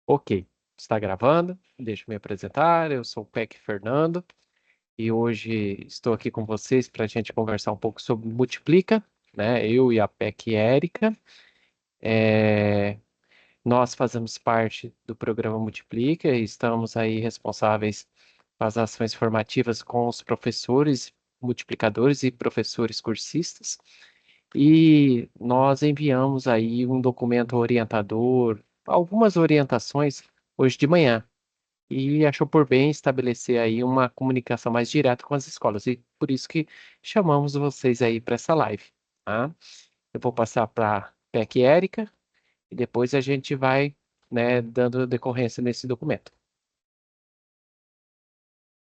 Ok, está gravando. Deixa eu me apresentar. Eu sou o PEC Fernando e hoje estou aqui com vocês para a gente conversar um pouco sobre Multiplica, né? Eu e a PEC Érica. É, Nós fazemos parte do programa Multiplica e estamos aí responsáveis pelas ações formativas com os professores multiplicadores e professores cursistas. E nós enviamos aí um documento orientador, algumas orientações hoje de manhã e achou por bem estabelecer aí uma comunicação mais direta com as escolas. E por isso que chamamos vocês aí para essa live, tá? Eu vou passar para a PEC Érica e depois a gente vai, né, dando decorrência nesse documento.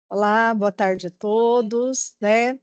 Olá, boa tarde a todos, né?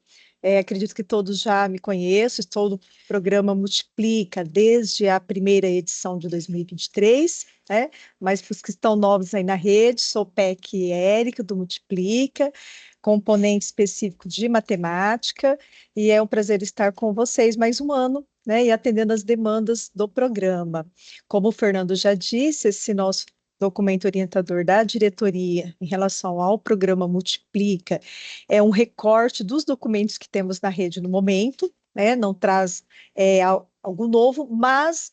Acredito que todos já me conhecem, estou no programa Multiplica desde a primeira edição de 2023, né? Mas para os que estão novos aí na rede, sou PEC Érica do Multiplica, componente específico de matemática, e é um prazer estar com vocês mais um ano, né? E atendendo as demandas do programa. Como o Fernando já disse, esse nosso documento orientador da diretoria em relação ao programa Multiplica é um recorte dos documentos que temos na rede no momento, né? Não traz algo novo, mas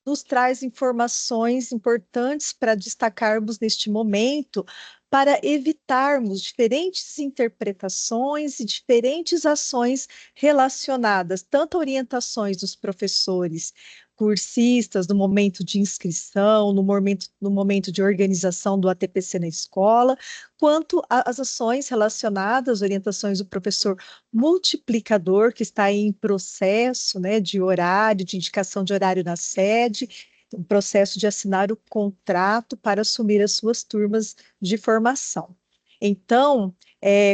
nos traz informações importantes para destacarmos neste momento, para evitarmos diferentes interpretações e diferentes ações relacionadas, tanto a orientações dos professores cursistas no momento de inscrição, no momento de organização do ATPC na escola, quanto às ações relacionadas, orientações do professor multiplicador, que está em processo, né, de horário, de indicação de horário na sede, um processo de assinar o contrato para assumir as suas turmas de formação. Então,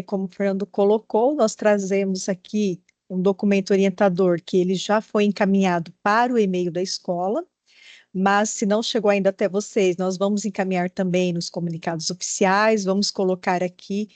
como o Fernando colocou, nós trazemos aqui um documento orientador que ele já foi encaminhado para o e-mail da escola, mas se não chegou ainda até vocês, nós vamos encaminhar também nos comunicados oficiais, vamos colocar aqui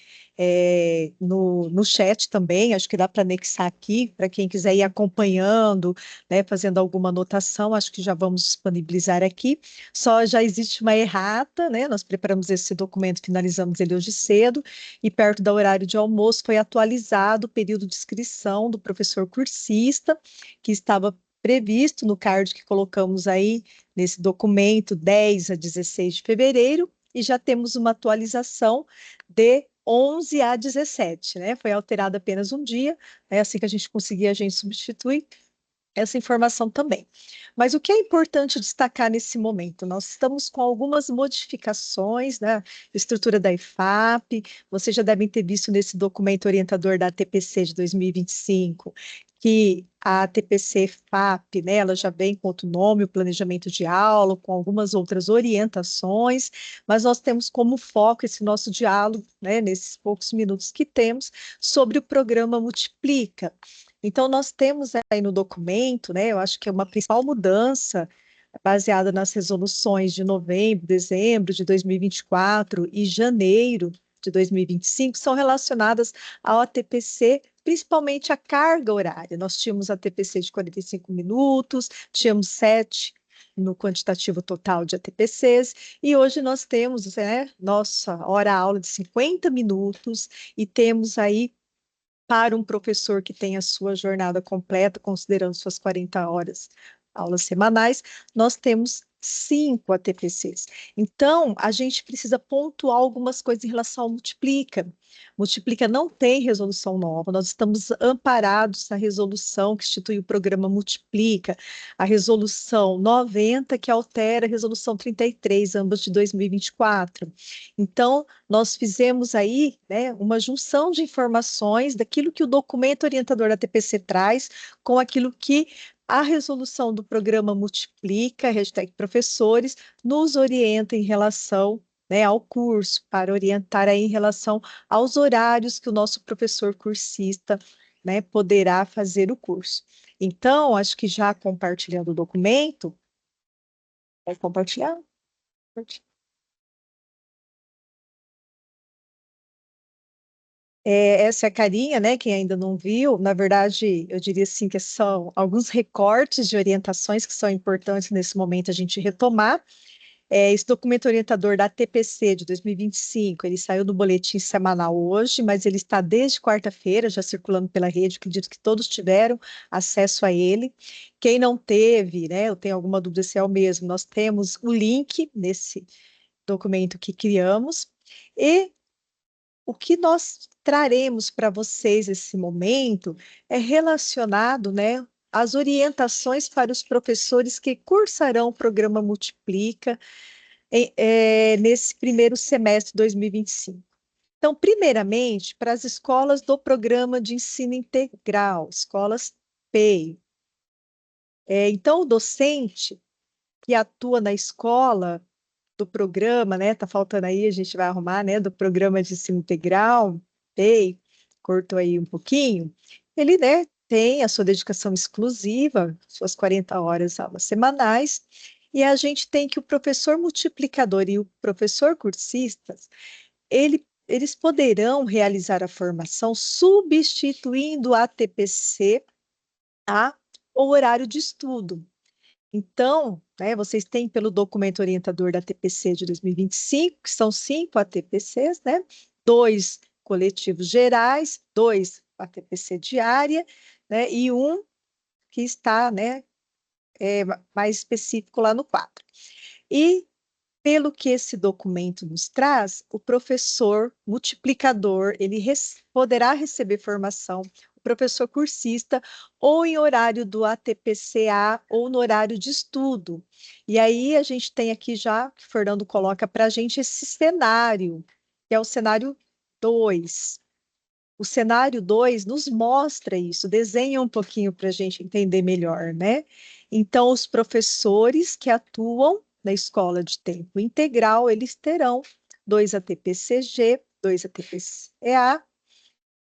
no chat também, acho que dá para anexar aqui, para quem quiser ir acompanhando, né, fazendo alguma anotação, acho que já vamos disponibilizar aqui. Só já existe uma errata, né? Nós preparamos esse documento, finalizamos ele hoje cedo, e perto do horário de almoço foi atualizado o período de inscrição do professor cursista, que estava previsto no card que colocamos aí nesse documento 10 a 16 de fevereiro, e já temos uma atualização de 11 a 17, né? Foi alterado apenas um dia, é assim que a gente conseguir, a gente substitui essa informação também. Mas o que é importante destacar nesse momento? Nós estamos com algumas modificações na estrutura da IFAP, vocês já devem ter visto nesse documento orientador da ATPC de 2025, que a ATPC FAP, né, ela já vem com outro nome, o planejamento de aula, com algumas outras orientações, mas nós temos como foco esse nosso diálogo, né, nesses poucos minutos que temos, sobre o programa Multiplica. Então, nós temos aí no documento, né, eu acho que é uma principal mudança baseada nas resoluções de novembro, dezembro de 2024 e janeiro de 2025, são relacionadas ao ATPC, principalmente a carga horária. Nós tínhamos ATPC de 45 minutos, tínhamos 7 no quantitativo total de ATPCs, e hoje nós temos, né, nossa hora-aula de 50 minutos, e temos aí para um professor que tem a sua jornada completa, considerando suas 40 horas, aulas semanais, nós temos 5 ATPCs. Então, a gente precisa pontuar algumas coisas em relação ao Multiplica. Multiplica não tem resolução nova, nós estamos amparados na resolução que institui o programa Multiplica, a resolução 90, que altera a resolução 33, ambas de 2024. Então, nós fizemos aí, né, uma junção de informações daquilo que o documento orientador da TPC traz com aquilo que a resolução do programa Multiplica, hashtag professores, nos orienta em relação, né, ao curso, para orientar aí em relação aos horários que o nosso professor cursista, né, poderá fazer o curso. Então, acho que já compartilhando o documento, vai compartilhar? Essa é a carinha, né? Quem ainda não viu, na verdade, eu diria assim que são alguns recortes de orientações que são importantes nesse momento a gente retomar. Esse documento orientador da TPC de 2025, ele saiu no boletim semanal hoje, mas ele está desde quarta-feira, já circulando pela rede, acredito que todos tiveram acesso a ele. Quem não teve, né, eu tenho alguma dúvida se é o mesmo, nós temos o link nesse documento que criamos, e o que nós traremos para vocês nesse momento é relacionado, né, às orientações para os professores que cursarão o programa Multiplica nesse primeiro semestre de 2025. Então, primeiramente, para as escolas do programa de ensino integral, escolas PEI. Então, o docente que atua na escola do programa, né? Tá faltando aí, a gente vai arrumar, né? Do programa de ensino integral, PEI, cortou aí um pouquinho. Ele, né, tem a sua dedicação exclusiva, suas 40 horas aulas semanais, e a gente tem que o professor multiplicador e o professor cursista, eles poderão realizar a formação substituindo a TPC a o horário de estudo. Então, né, vocês têm pelo documento orientador da TPC de 2025, que são 5 ATPCs, né? 2 coletivos gerais, 2 ATPC diária, né? E um que está, né, mais específico lá no quadro. E pelo que esse documento nos traz, o professor multiplicador, ele poderá receber formação, o professor cursista, ou em horário do ATPCA, ou no horário de estudo. E aí a gente tem aqui já, que o Fernando coloca para a gente esse cenário, que é o cenário 2. O cenário 2 nos mostra isso, desenha um pouquinho para a gente entender melhor, né? Então, os professores que atuam na escola de tempo integral, eles terão 2 ATPCG, 2 ATPCA,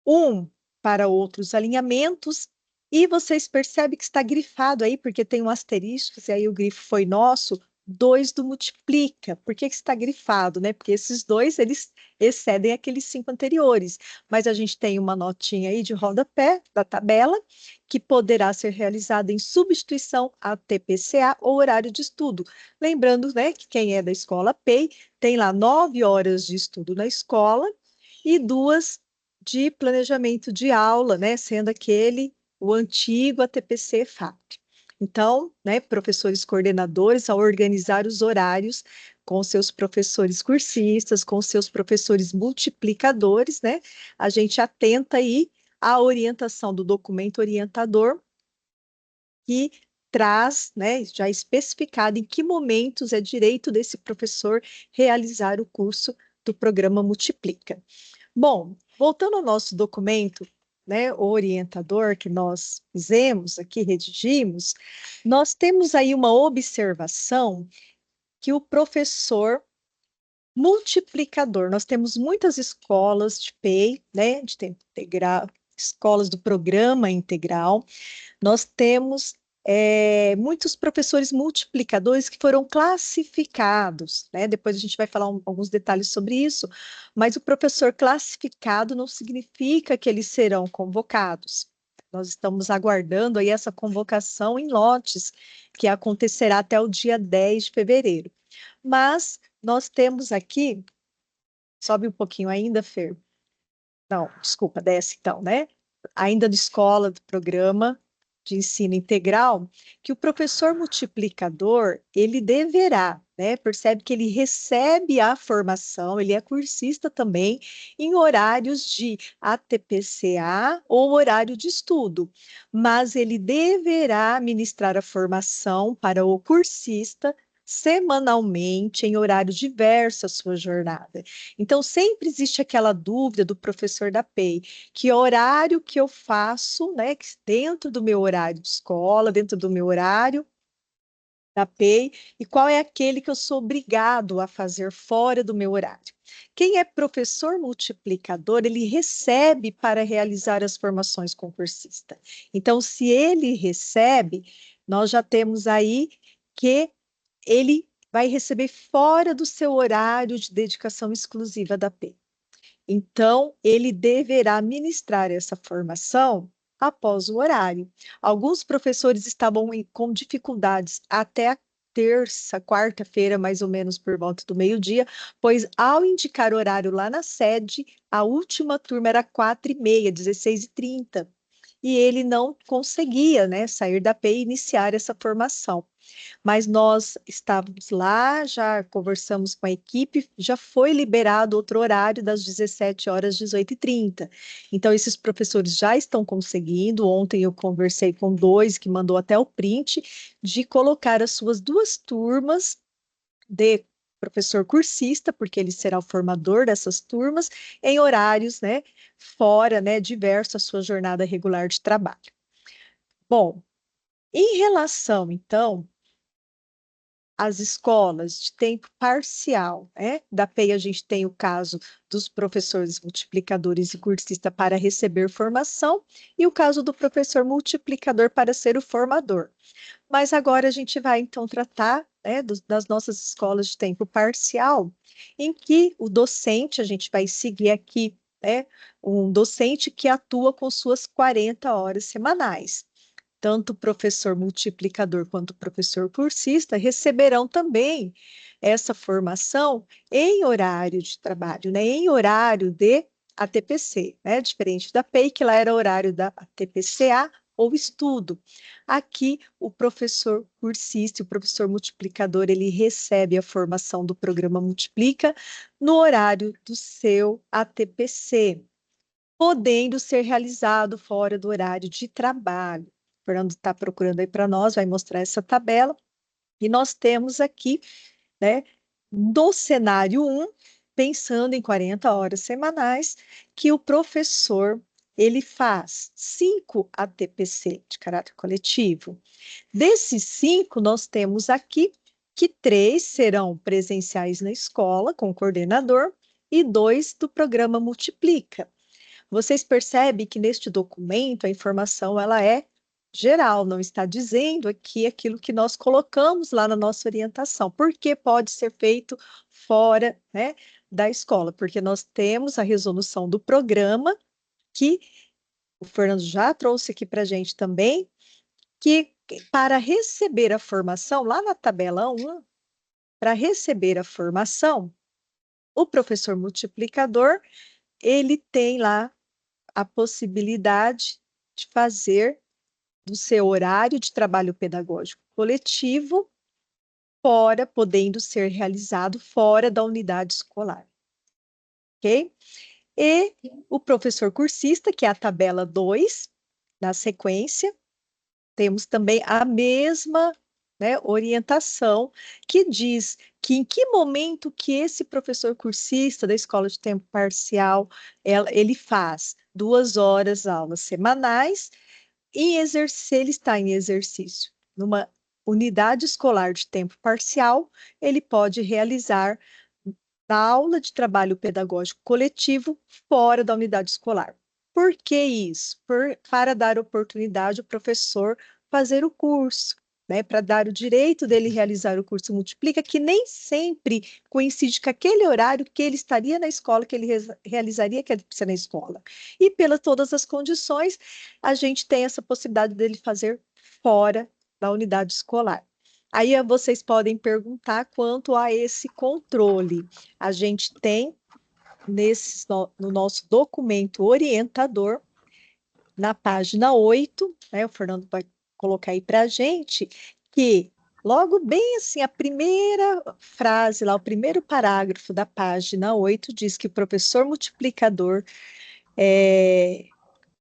um para outros alinhamentos, e vocês percebem que está grifado aí, porque tem um asterisco, e aí o grifo foi nosso, 2 do multiplica. Por que que está grifado, né? Porque esses 2, eles excedem aqueles 5 anteriores. Mas a gente tem uma notinha aí de rodapé da tabela, que poderá ser realizada em substituição a TPCA ou horário de estudo. Lembrando, né, que quem é da escola PEI tem lá 9 horas de estudo na escola e 2 de planejamento de aula, né, sendo aquele o antigo ATPC FAP. Então, né, professores coordenadores, ao organizar os horários com seus professores cursistas, com seus professores multiplicadores, né, a gente atenta aí à orientação do documento orientador que traz, né, já especificado em que momentos é direito desse professor realizar o curso do programa Multiplica. Bom, voltando ao nosso documento, né, o orientador que nós fizemos aqui, redigimos, nós temos aí uma observação que o professor multiplicador, nós temos muitas escolas de PEI, né, de tempo integral, escolas do programa integral, nós temos muitos professores multiplicadores que foram classificados, né? Depois a gente vai falar alguns detalhes sobre isso, mas o professor classificado não significa que eles serão convocados. Nós estamos aguardando aí essa convocação em lotes, que acontecerá até o dia 10 de fevereiro. Mas nós temos aqui, sobe um pouquinho ainda, Fer. Não, desculpa, desce então, né? Ainda na escola do programa de ensino integral, que o professor multiplicador, ele deverá, né? Percebe que ele recebe a formação, ele é cursista também, em horários de ATPCA ou horário de estudo, mas ele deverá ministrar a formação para o cursista semanalmente, em horário diverso à sua jornada. Então, sempre existe aquela dúvida do professor da PEI, que horário que eu faço, né, dentro do meu horário de escola, dentro do meu horário da PEI, e qual é aquele que eu sou obrigado a fazer fora do meu horário. Quem é professor multiplicador, ele recebe para realizar as formações com cursista. Então, se ele recebe, nós já temos aí que ele vai receber fora do seu horário de dedicação exclusiva da PEI. Então, ele deverá ministrar essa formação após o horário. Alguns professores estavam com dificuldades até terça, quarta-feira, mais ou menos por volta do meio-dia, pois ao indicar horário lá na sede, a última turma era 4h30, 16h30, e ele não conseguia, né, sair da P e iniciar essa formação. Mas nós estávamos lá, já conversamos com a equipe, já foi liberado outro horário das 17 horas às 18h30. Então, esses professores já estão conseguindo. Ontem eu conversei com dois que mandou até o print de colocar as suas duas turmas de professor cursista, porque ele será o formador dessas turmas, em horários, né, fora, né, diversos à sua jornada regular de trabalho. Bom, em relação, então, as escolas de tempo parcial, né? Da PEI a gente tem o caso dos professores multiplicadores e cursista para receber formação e o caso do professor multiplicador para ser o formador. Mas agora a gente vai então tratar, né, das nossas escolas de tempo parcial, em que o docente, a gente vai seguir aqui, né, um docente que atua com suas 40 horas semanais. Tanto o professor multiplicador quanto o professor cursista receberão também essa formação em horário de trabalho, né? Em horário de ATPC, né? Diferente da PEI, que lá era horário da ATPCA ou estudo. Aqui, o professor cursista e o professor multiplicador, ele recebe a formação do programa Multiplica no horário do seu ATPC, podendo ser realizado fora do horário de trabalho. O Fernando está procurando aí para nós, vai mostrar essa tabela. E nós temos aqui, né, no cenário 1, pensando em 40 horas semanais, que o professor ele faz 5 ATPC de caráter coletivo. Desses 5, nós temos aqui que 3 serão presenciais na escola, com o coordenador, e 2 do programa Multiplica. Vocês percebem que neste documento a informação ela é geral, não está dizendo aqui aquilo que nós colocamos lá na nossa orientação, porque pode ser feito fora, né, da escola, porque nós temos a resolução do programa, que o Fernando já trouxe aqui para a gente também, que para receber a formação, lá na tabela 1, para receber a formação, o professor multiplicador, ele tem lá a possibilidade de fazer do seu horário de trabalho pedagógico coletivo fora, podendo ser realizado fora da unidade escolar, ok? E o professor cursista, que é a tabela 2, na sequência, temos também a mesma, né, orientação que diz que em que momento que esse professor cursista da escola de tempo parcial, ele faz 2 horas aulas semanais e exercer, ele está em exercício numa unidade escolar de tempo parcial, ele pode realizar a aula de trabalho pedagógico coletivo fora da unidade escolar. Por que isso? Para dar oportunidade ao professor fazer o curso, né? Para dar o direito dele realizar o curso Multiplica, que nem sempre coincide com aquele horário que ele estaria na escola, que ele realizaria que ele precisa na escola. E pelas todas as condições, a gente tem essa possibilidade dele fazer fora da unidade escolar. Aí vocês podem perguntar quanto a esse controle. A gente tem no nosso documento orientador, na página 8, né, o Fernando vai colocar aí para a gente, que logo bem assim, a primeira frase lá, o primeiro parágrafo da página 8 diz que o professor multiplicador,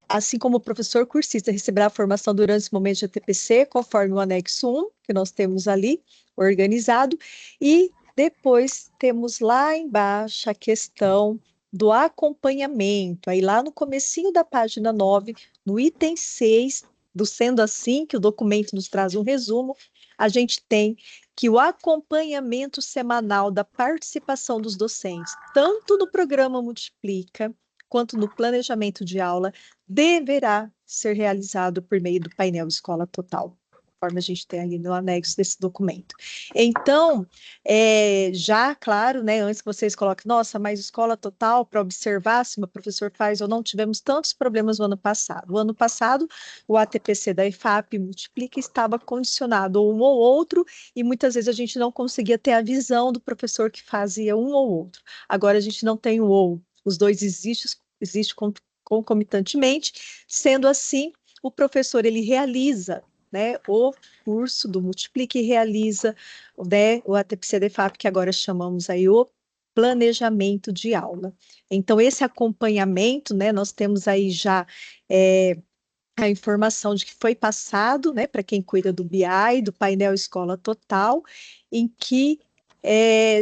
assim como o professor cursista, receberá a formação durante esse momento de ATPC, conforme o anexo 1, que nós temos ali organizado, e depois temos lá embaixo a questão do acompanhamento. Aí lá no comecinho da página 9, no item 6, do sendo assim, que o documento nos traz um resumo, a gente tem que o acompanhamento semanal da participação dos docentes, tanto no programa Multiplica, quanto no planejamento de aula, deverá ser realizado por meio do painel Escola Total. conforme a gente tem ali no anexo desse documento. Então, já, claro, né, antes que vocês coloquem, nossa, mas escola total, para observar se o professor faz ou não, tivemos tantos problemas no ano passado. O ano passado, o ATPC da EFAP Multiplica estava condicionado a um ou outro, e muitas vezes a gente não conseguia ter a visão do professor que fazia um ou outro. Agora a gente não tem o ou, os dois existem concomitantemente, sendo assim, o professor ele realiza, né, o curso do Multiplique e realiza, né, o ATPC-DEFAP, que agora chamamos aí o planejamento de aula. Então, esse acompanhamento, né, nós temos aí já a informação de que foi passado, né, para quem cuida do BI, do painel Escola Total, em que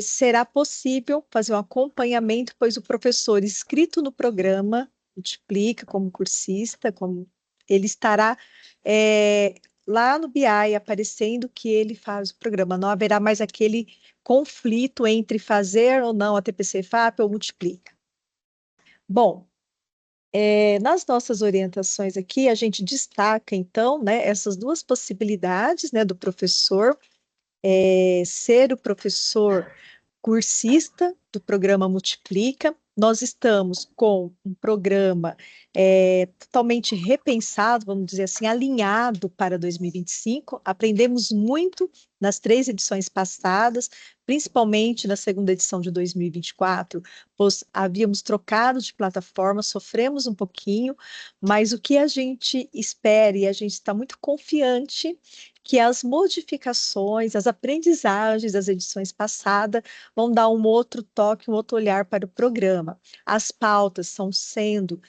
será possível fazer um acompanhamento, pois o professor inscrito no programa Multiplica como cursista, como ele estará lá no BI aparecendo que ele faz o programa. Não haverá mais aquele conflito entre fazer ou não a TPC FAP ou Multiplica. Bom, nas nossas orientações aqui, a gente destaca, então, né, essas duas possibilidades, né, do professor ser o professor cursista do programa Multiplica. Nós estamos com um programa totalmente repensado, vamos dizer assim, alinhado para 2025. Aprendemos muito nas 3 edições passadas, principalmente na segunda edição de 2024, pois havíamos trocado de plataforma, sofremos um pouquinho, mas o que a gente espera e a gente está muito confiante que as modificações, as aprendizagens das edições passadas vão dar um outro toque, um outro olhar para o programa. As pautas estão sendo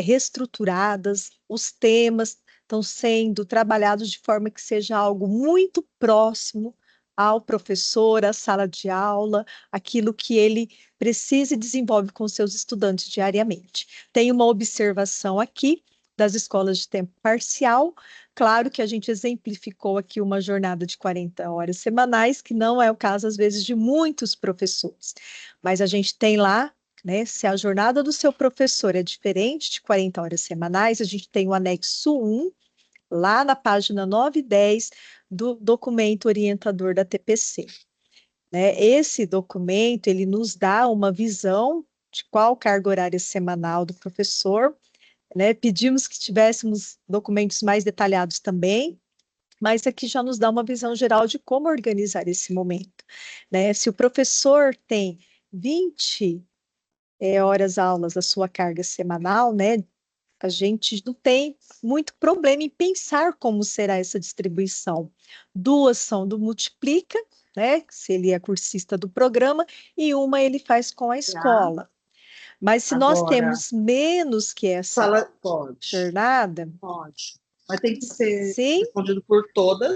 reestruturadas, os temas estão sendo trabalhados de forma que seja algo muito próximo ao professor, à sala de aula, aquilo que ele precisa e desenvolve com seus estudantes diariamente. Tem uma observação aqui das escolas de tempo parcial. Claro que a gente exemplificou aqui uma jornada de 40 horas semanais, que não é o caso, às vezes, de muitos professores. Mas a gente tem lá, né, se a jornada do seu professor é diferente de 40 horas semanais, a gente tem o anexo 1, lá na página 9 e 10 do documento orientador da TPC. Né? Esse documento, ele nos dá uma visão de qual carga horária semanal do professor, né? Pedimos que tivéssemos documentos mais detalhados também, mas aqui já nos dá uma visão geral de como organizar esse momento, né? Se o professor tem 20 horas aulas da sua carga semanal, né? A gente não tem muito problema em pensar como será essa distribuição. 2 são do Multiplica, né? Se ele é cursista do programa, e uma ele faz com a escola. Mas se nós temos menos que essa jornada... Pode. Mas tem que ser Sim? respondido por todas.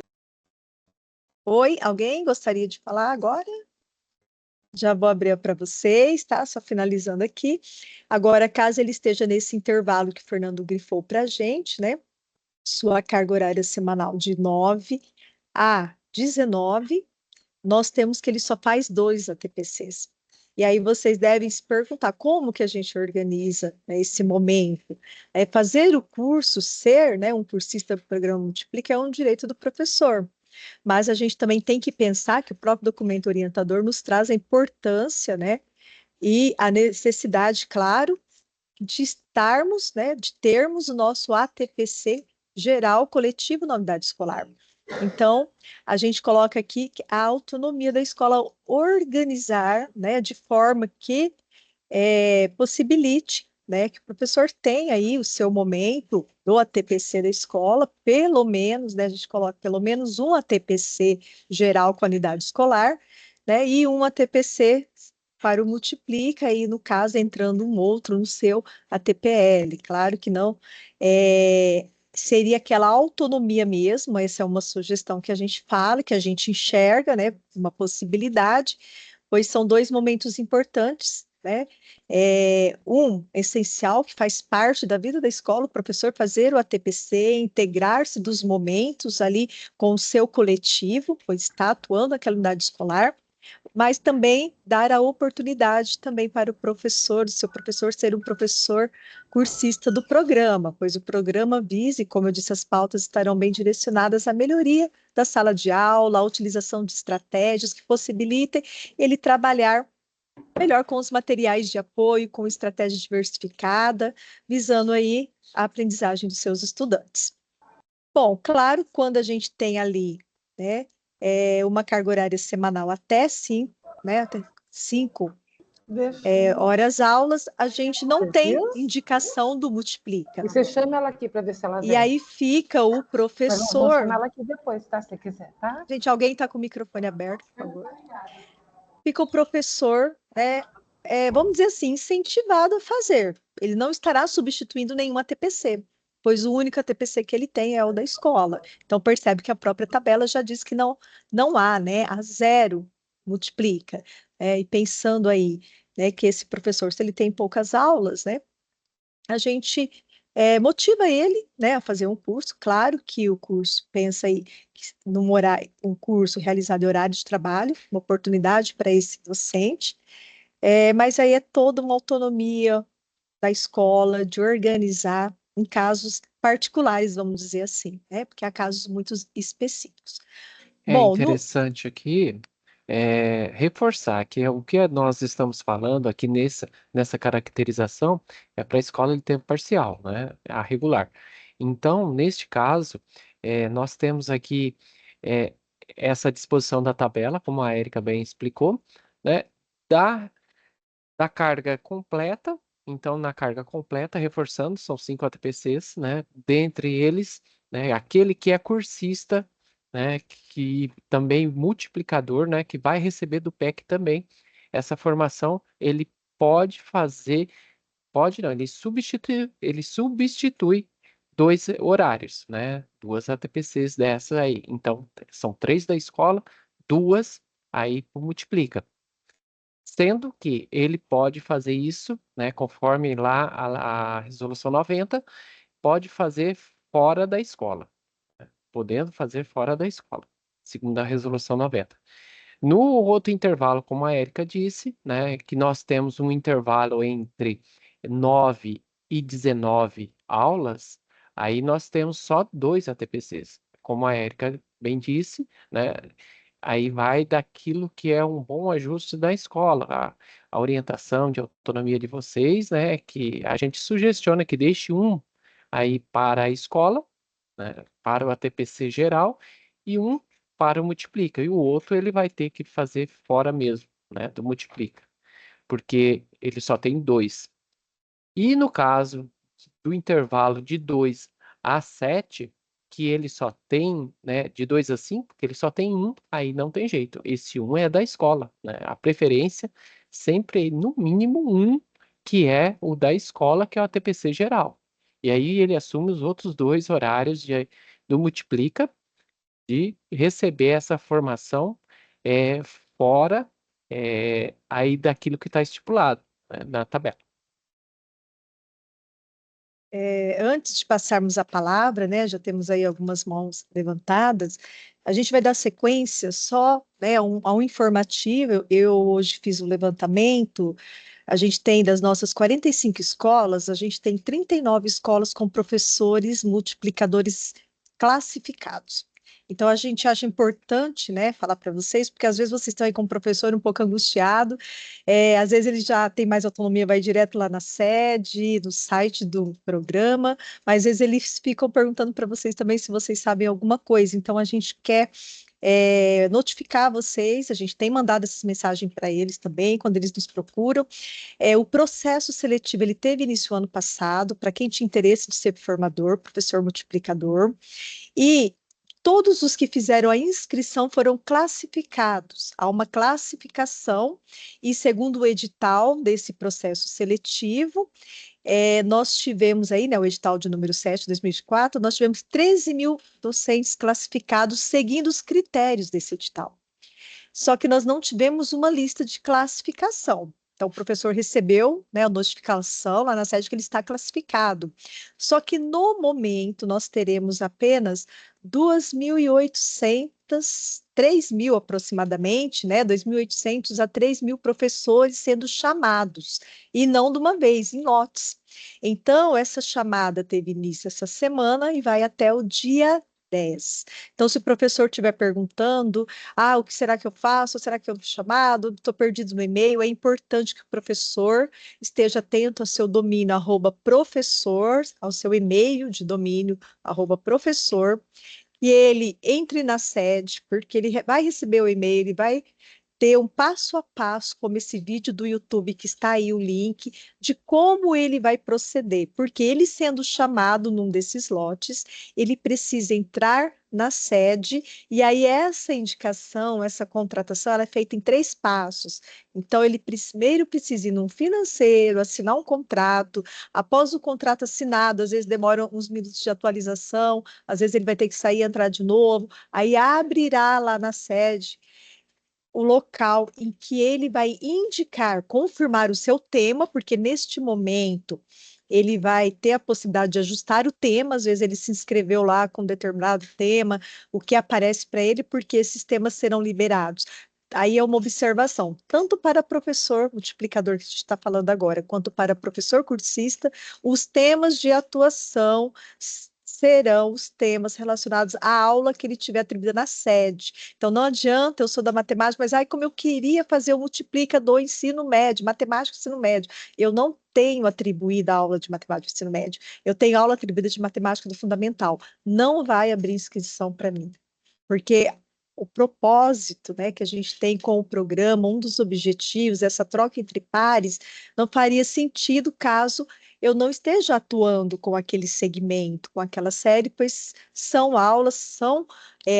Oi, alguém gostaria de falar agora? Já vou abrir para vocês, tá? Só finalizando aqui. Agora, caso ele esteja nesse intervalo que o Fernando grifou para a gente, né? Sua carga horária semanal de 9 a 19, nós temos que ele só faz 2 ATPCs. E aí vocês devem se perguntar como que a gente organiza, né, esse momento. Fazer o curso, ser, né, um cursista do programa Multiplica é um direito do professor. Mas a gente também tem que pensar que o próprio documento orientador nos traz a importância, né, e a necessidade, claro, de estarmos, né, de termos o nosso ATPC geral coletivo na unidade escolar. Então, a gente coloca aqui a autonomia da escola organizar, né, de forma que possibilite, né, que o professor tenha aí o seu momento do ATPC da escola, pelo menos, né, a gente coloca pelo menos um ATPC geral com a unidade escolar, né, e um ATPC para o Multiplica, e no caso entrando um outro no seu ATPL. Claro que não seria aquela autonomia mesmo, essa é uma sugestão que a gente fala, que a gente enxerga, né, uma possibilidade, pois são 2 momentos importantes, né? Essencial, que faz parte da vida da escola, o professor fazer o ATPC, integrar-se dos momentos ali com o seu coletivo, pois está atuando naquela unidade escolar, mas também dar a oportunidade também para o professor, o seu professor ser um professor cursista do programa, pois o programa visa, e como eu disse, as pautas estarão bem direcionadas à melhoria da sala de aula, à utilização de estratégias que possibilitem ele trabalhar melhor com os materiais de apoio, com estratégia diversificada, visando aí a aprendizagem dos seus estudantes. Bom, claro, quando a gente tem ali, né, uma carga horária semanal até 5, né, até 5 horas aulas, a gente não tem indicação do multiplica. E você chama ela aqui para ver se ela vem. E aí fica o Mas professor. vamos chamar ela aqui depois, tá? Se quiser, tá? Gente, alguém está com o microfone aberto, por favor. Fica o professor, né, vamos dizer assim, incentivado a fazer. Ele não estará substituindo nenhuma TPC, pois o único TPC que ele tem é o da escola. Então, percebe que a própria tabela já diz que não há, né? A zero multiplica. E pensando aí, né, que esse professor, se ele tem poucas aulas, né, a gente motiva ele, né, a fazer um curso. Claro que o curso pensa aí num horário, um curso realizado em horário de trabalho, uma oportunidade para esse docente, mas aí é toda uma autonomia da escola de organizar em casos particulares, vamos dizer assim, né, porque há casos muito específicos. É Bom, interessante aqui reforçar que o que nós estamos falando aqui nessa caracterização é para a escola de tempo parcial, né? A regular. Então, neste caso, nós temos aqui eh, essa disposição da tabela, como a Érica bem explicou, né? Da, da carga completa. Então, na carga completa, reforçando, são 5 ATPCs, né? Dentre eles, né, aquele que é cursista, né, que também multiplicador, né, que vai receber do PEC também essa formação, ele pode fazer, pode não, ele substitui 2 horários, né, 2 ATPCs dessas aí. Então, são 3 da escola, 2 aí multiplica. Sendo que ele pode fazer isso, né, conforme lá a resolução 90, pode fazer fora da escola, podendo fazer fora da escola, segundo a resolução 90. No outro intervalo, como a Érica disse, né, que nós temos um intervalo entre 9 e 19 aulas, aí nós temos só 2 ATPCs. Como a Érica bem disse, né, aí vai daquilo que é um bom ajuste da escola, a orientação de autonomia de vocês, né, que a gente sugestiona que deixe um aí para a escola, né, para o ATPC geral, e um para o multiplica, e o outro ele vai ter que fazer fora mesmo, né, do multiplica, porque ele só tem 2. E no caso do intervalo de 2 a 7, que ele só tem, né, de 2 a 5, que ele só tem um, aí não tem jeito. Esse um é da escola, né? A preferência sempre, no mínimo, um, que é o da escola, que é o ATPC geral. E aí ele assume os outros 2 horários do multiplica, de receber essa formação é, fora aí daquilo que está estipulado, né, na tabela. Antes de passarmos a palavra, né, já temos aí algumas mãos levantadas, a gente vai dar sequência só, né, a um informativo. Eu hoje fiz o levantamento, a gente tem das nossas 45 escolas, a gente tem 39 escolas com professores multiplicadores classificados. Então, a gente acha importante, né, falar para vocês, porque às vezes vocês estão aí com o professor um pouco angustiado, às vezes ele já tem mais autonomia, vai direto lá na sede, no site do programa, mas às vezes eles ficam perguntando para vocês também se vocês sabem alguma coisa. Então, a gente quer notificar vocês, a gente tem mandado essas mensagens para eles também, quando eles nos procuram. O processo seletivo, ele teve início ano passado, para quem tinha interesse de ser formador, professor multiplicador, e todos os que fizeram a inscrição foram classificados. Há uma classificação, e segundo o edital desse processo seletivo, nós tivemos aí, né, o edital de número 7 de 2024, nós tivemos 13 mil docentes classificados seguindo os critérios desse edital. Só que nós não tivemos uma lista de classificação. Então, o professor recebeu, né, a notificação lá na sede que ele está classificado. Só que no momento nós teremos apenas 2.800, 3.000 aproximadamente, né, 2.800 a 3.000 professores sendo chamados, e não de uma vez, em lotes. Então, essa chamada teve início essa semana e vai até o dia 10. Então, se o professor estiver perguntando, o que será que eu faço? Será que eu fui chamado? Estou perdido no e-mail. É importante que o professor esteja atento ao seu domínio, @professor, ao seu e-mail de domínio, @professor, e ele entre na sede, porque ele vai receber o e-mail, ele vai ter um passo a passo, como esse vídeo do YouTube que está aí o link, de como ele vai proceder, porque ele sendo chamado num desses lotes, ele precisa entrar na sede, e aí essa indicação, essa contratação, ela é feita em 3 passos. Então, ele primeiro precisa ir num financeiro, assinar um contrato, após o contrato assinado, às vezes demora uns minutos de atualização, às vezes ele vai ter que sair e entrar de novo, aí abrirá lá na sede o local em que ele vai indicar, confirmar o seu tema, porque neste momento ele vai ter a possibilidade de ajustar o tema, às vezes ele se inscreveu lá com determinado tema, o que aparece para ele, porque esses temas serão liberados. Aí é uma observação, tanto para professor multiplicador que a gente está falando agora, quanto para professor cursista, os temas de atuação serão os temas relacionados à aula que ele tiver atribuída na sede. Então, não adianta, eu sou da matemática, mas como eu queria fazer o multiplica do ensino médio, matemática ensino médio. Eu não tenho atribuída a aula de matemática ensino médio. Eu tenho aula atribuída de matemática do fundamental. Não vai abrir inscrição para mim, porque o propósito, né, que a gente tem com o programa, um dos objetivos, essa troca entre pares, não faria sentido caso eu não esteja atuando com aquele segmento, com aquela série, pois são aulas, são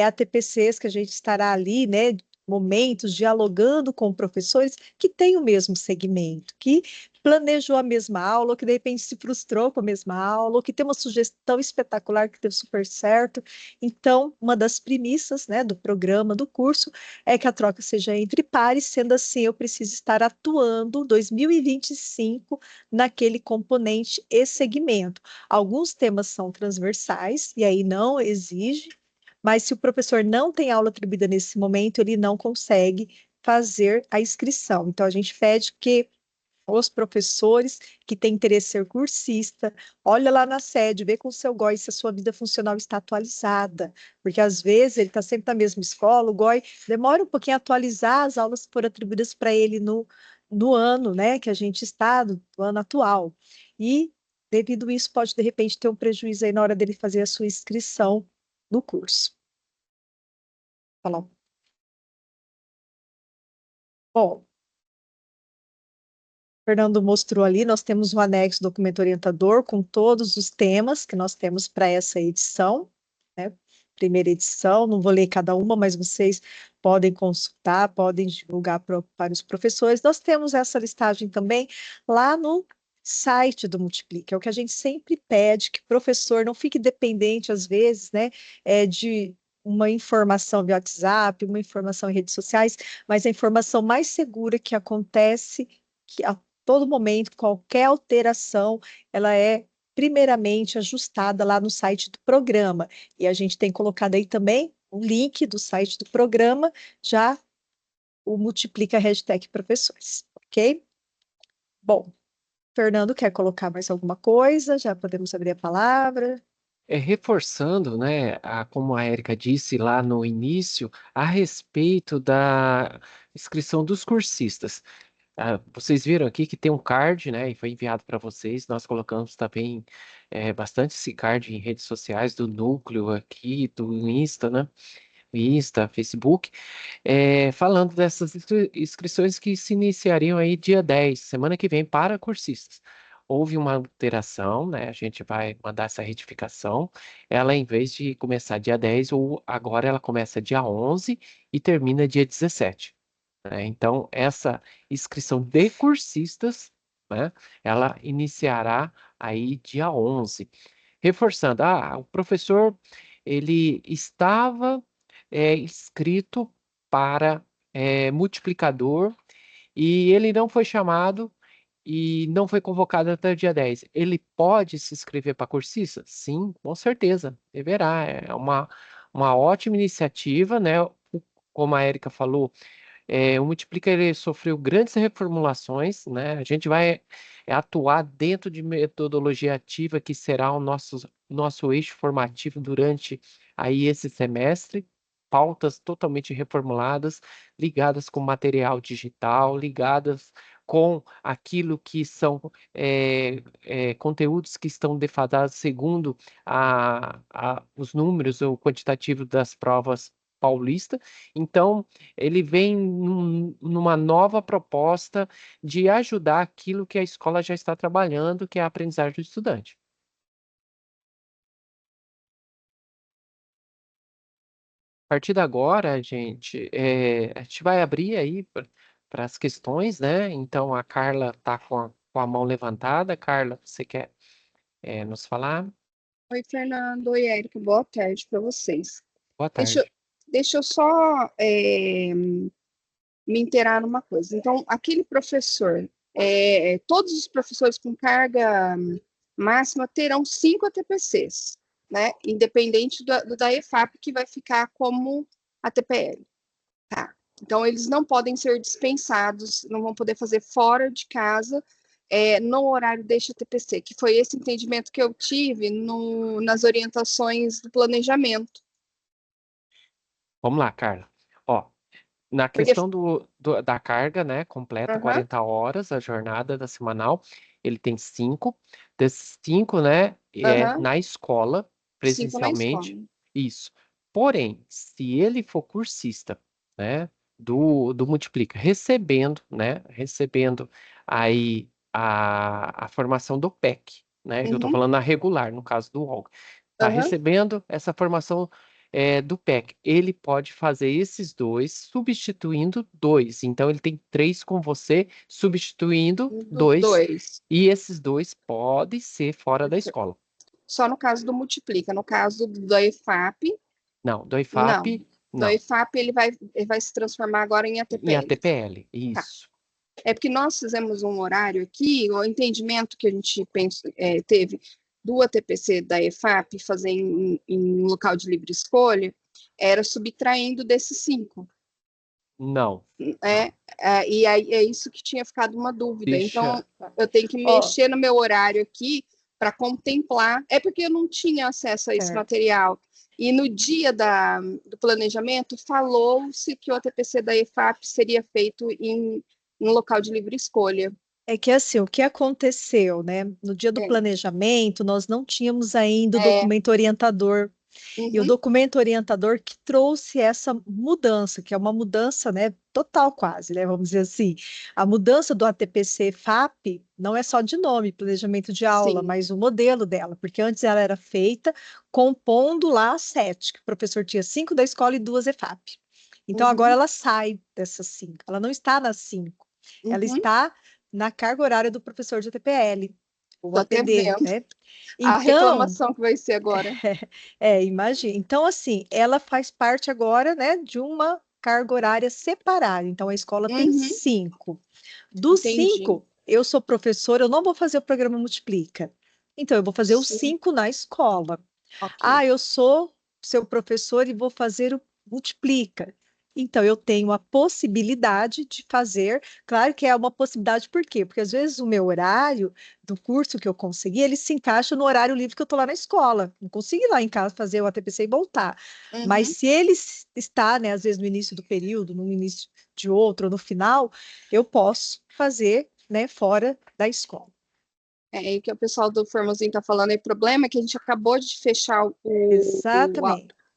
ATPCs que a gente estará ali, né, momentos dialogando com professores que têm o mesmo segmento, que planejou a mesma aula, ou que de repente se frustrou com a mesma aula, ou que tem uma sugestão espetacular que deu super certo. Então, uma das premissas, né, do programa, do curso, é que a troca seja entre pares, sendo assim, eu preciso estar atuando 2025 naquele componente e segmento. Alguns temas são transversais, e aí não exige, mas se o professor não tem aula atribuída nesse momento, ele não consegue fazer a inscrição. Então, a gente pede que os professores que têm interesse em ser cursista, olha lá na sede, vê com o seu GOI se a sua vida funcional está atualizada, porque às vezes ele está sempre na mesma escola, o GOI demora um pouquinho a atualizar as aulas que foram atribuídas para ele no ano, né, que a gente está, do ano atual. E, devido a isso, pode, de repente, ter um prejuízo aí na hora dele fazer a sua inscrição no curso. Falar. Bom, Fernando mostrou ali, nós temos um anexo documento orientador com todos os temas que nós temos para essa edição, né? Primeira edição, não vou ler cada uma, mas vocês podem consultar, podem divulgar para os professores. Nós temos essa listagem também lá no site do Multiplica, é o que a gente sempre pede, que o professor não fique dependente, às vezes, né, de uma informação via WhatsApp, uma informação em redes sociais, mas a informação mais segura que acontece, que todo momento, qualquer alteração, ela é primeiramente ajustada lá no site do programa. E a gente tem colocado aí também o link do site do programa, já o Multiplica Hashtag Professores, ok? Bom, Fernando quer colocar mais alguma coisa? Já podemos abrir a palavra. Reforçando, né, como a Érica disse lá no início, a respeito da inscrição dos cursistas. Vocês viram aqui que tem um card, né, e foi enviado para vocês. Nós colocamos também bastante esse card em redes sociais do núcleo aqui, do Insta, né? Insta, Facebook, falando dessas inscrições que se iniciariam aí dia 10, semana que vem, para cursistas. Houve uma alteração, né? A gente vai mandar essa retificação. Ela, em vez de começar dia 10, ou agora ela começa dia 11 e termina dia 17. Né? Então, essa inscrição de cursistas, né? Ela iniciará aí dia 11. Reforçando, o professor, ele estava inscrito para multiplicador e ele não foi chamado e não foi convocado até o dia 10. Ele pode se inscrever para cursista? Sim, com certeza, deverá. É uma ótima iniciativa, né? Como a Érica falou, o Multiplica ele sofreu grandes reformulações, né? A gente vai atuar dentro de metodologia ativa, que será o nosso eixo formativo durante aí esse semestre. Pautas totalmente reformuladas, ligadas com material digital, ligadas com aquilo que são conteúdos que estão defasados segundo os números ou quantitativo das provas paulista. Então, ele vem numa nova proposta de ajudar aquilo que a escola já está trabalhando, que é a aprendizagem do estudante. A partir de agora, a gente vai abrir aí para as questões, né? Então, a Carla está com a mão levantada. Carla, você quer nos falar? Oi, Fernando. Oi, Érica. Boa tarde para vocês. Boa Deixa, tarde. deixa eu só me inteirar numa coisa. Então, aquele professor, todos os professores com carga máxima terão 5 ATPCs, né? Independente da EFAP, que vai ficar como ATPL. Tá. Então, eles não podem ser dispensados, não vão poder fazer fora de casa no horário deste ATPC, que foi esse entendimento que eu tive nas orientações do planejamento. Vamos lá, Carla. Ó, na Porque, questão da carga, né, completa, 40 horas, a jornada da semanal, ele tem 5. Desses 5, né, na escola, 5 na presencialmente, escola. isso. Porém, se ele for cursista, né, do Multiplica, recebendo aí a formação do PEC, né, que eu estou falando na regular, no caso do Olga, está recebendo essa formação do PEC, ele pode fazer esses 2 substituindo 2. Então, ele tem 3 com você, substituindo 2. E esses 2 podem ser fora da escola. Só no caso do Multiplica. No caso do EFAP... Não, do IFAP, não. não. Do EFAP, ele vai se transformar agora em ATPL. Em ATPL, isso. Tá. É porque nós fizemos um horário aqui, o entendimento que a gente teve do ATPC da EFAP fazer em local de livre escolha era subtraindo desses 5. Não. E aí é isso que tinha ficado uma dúvida. Então, eu tenho que mexer no meu horário aqui para contemplar. É porque eu não tinha acesso a esse material. E no dia do planejamento, falou-se que o ATPC da EFAP seria feito em local de livre escolha. É que assim, o que aconteceu, né? No dia do planejamento, nós não tínhamos ainda o documento orientador. E o documento orientador que trouxe essa mudança, que é uma mudança, né, total quase, né, vamos dizer assim. A mudança do ATPC FAP não é só de nome, planejamento de aula, mas o modelo dela, porque antes ela era feita compondo lá as 7, que o professor tinha 5 da escola e 2 EFAP. Então, agora ela sai dessas 5, ela não está nas 5, ela está na carga horária do professor de ATPL. O APD, né? Então, a reclamação que vai ser agora. Imagina. Então, assim, ela faz parte agora, né, de uma carga horária separada. Então, a escola tem 5. Dos 5, eu sou professora, eu não vou fazer o programa Multiplica. Então, eu vou fazer os 5 na escola. Okay. Eu sou seu professor e vou fazer o Multiplica. Então, eu tenho a possibilidade de fazer, claro que é uma possibilidade, por quê? Porque às vezes o meu horário do curso que eu consegui, ele se encaixa no horário livre que eu estou lá na escola. Não consigo ir lá em casa fazer o ATPC e voltar. Mas se ele está, né, às vezes no início do período, no início de outro, ou no final, eu posso fazer, né, fora da escola. E o que o pessoal do Formosinho está falando aí, o problema é que a gente acabou de fechar o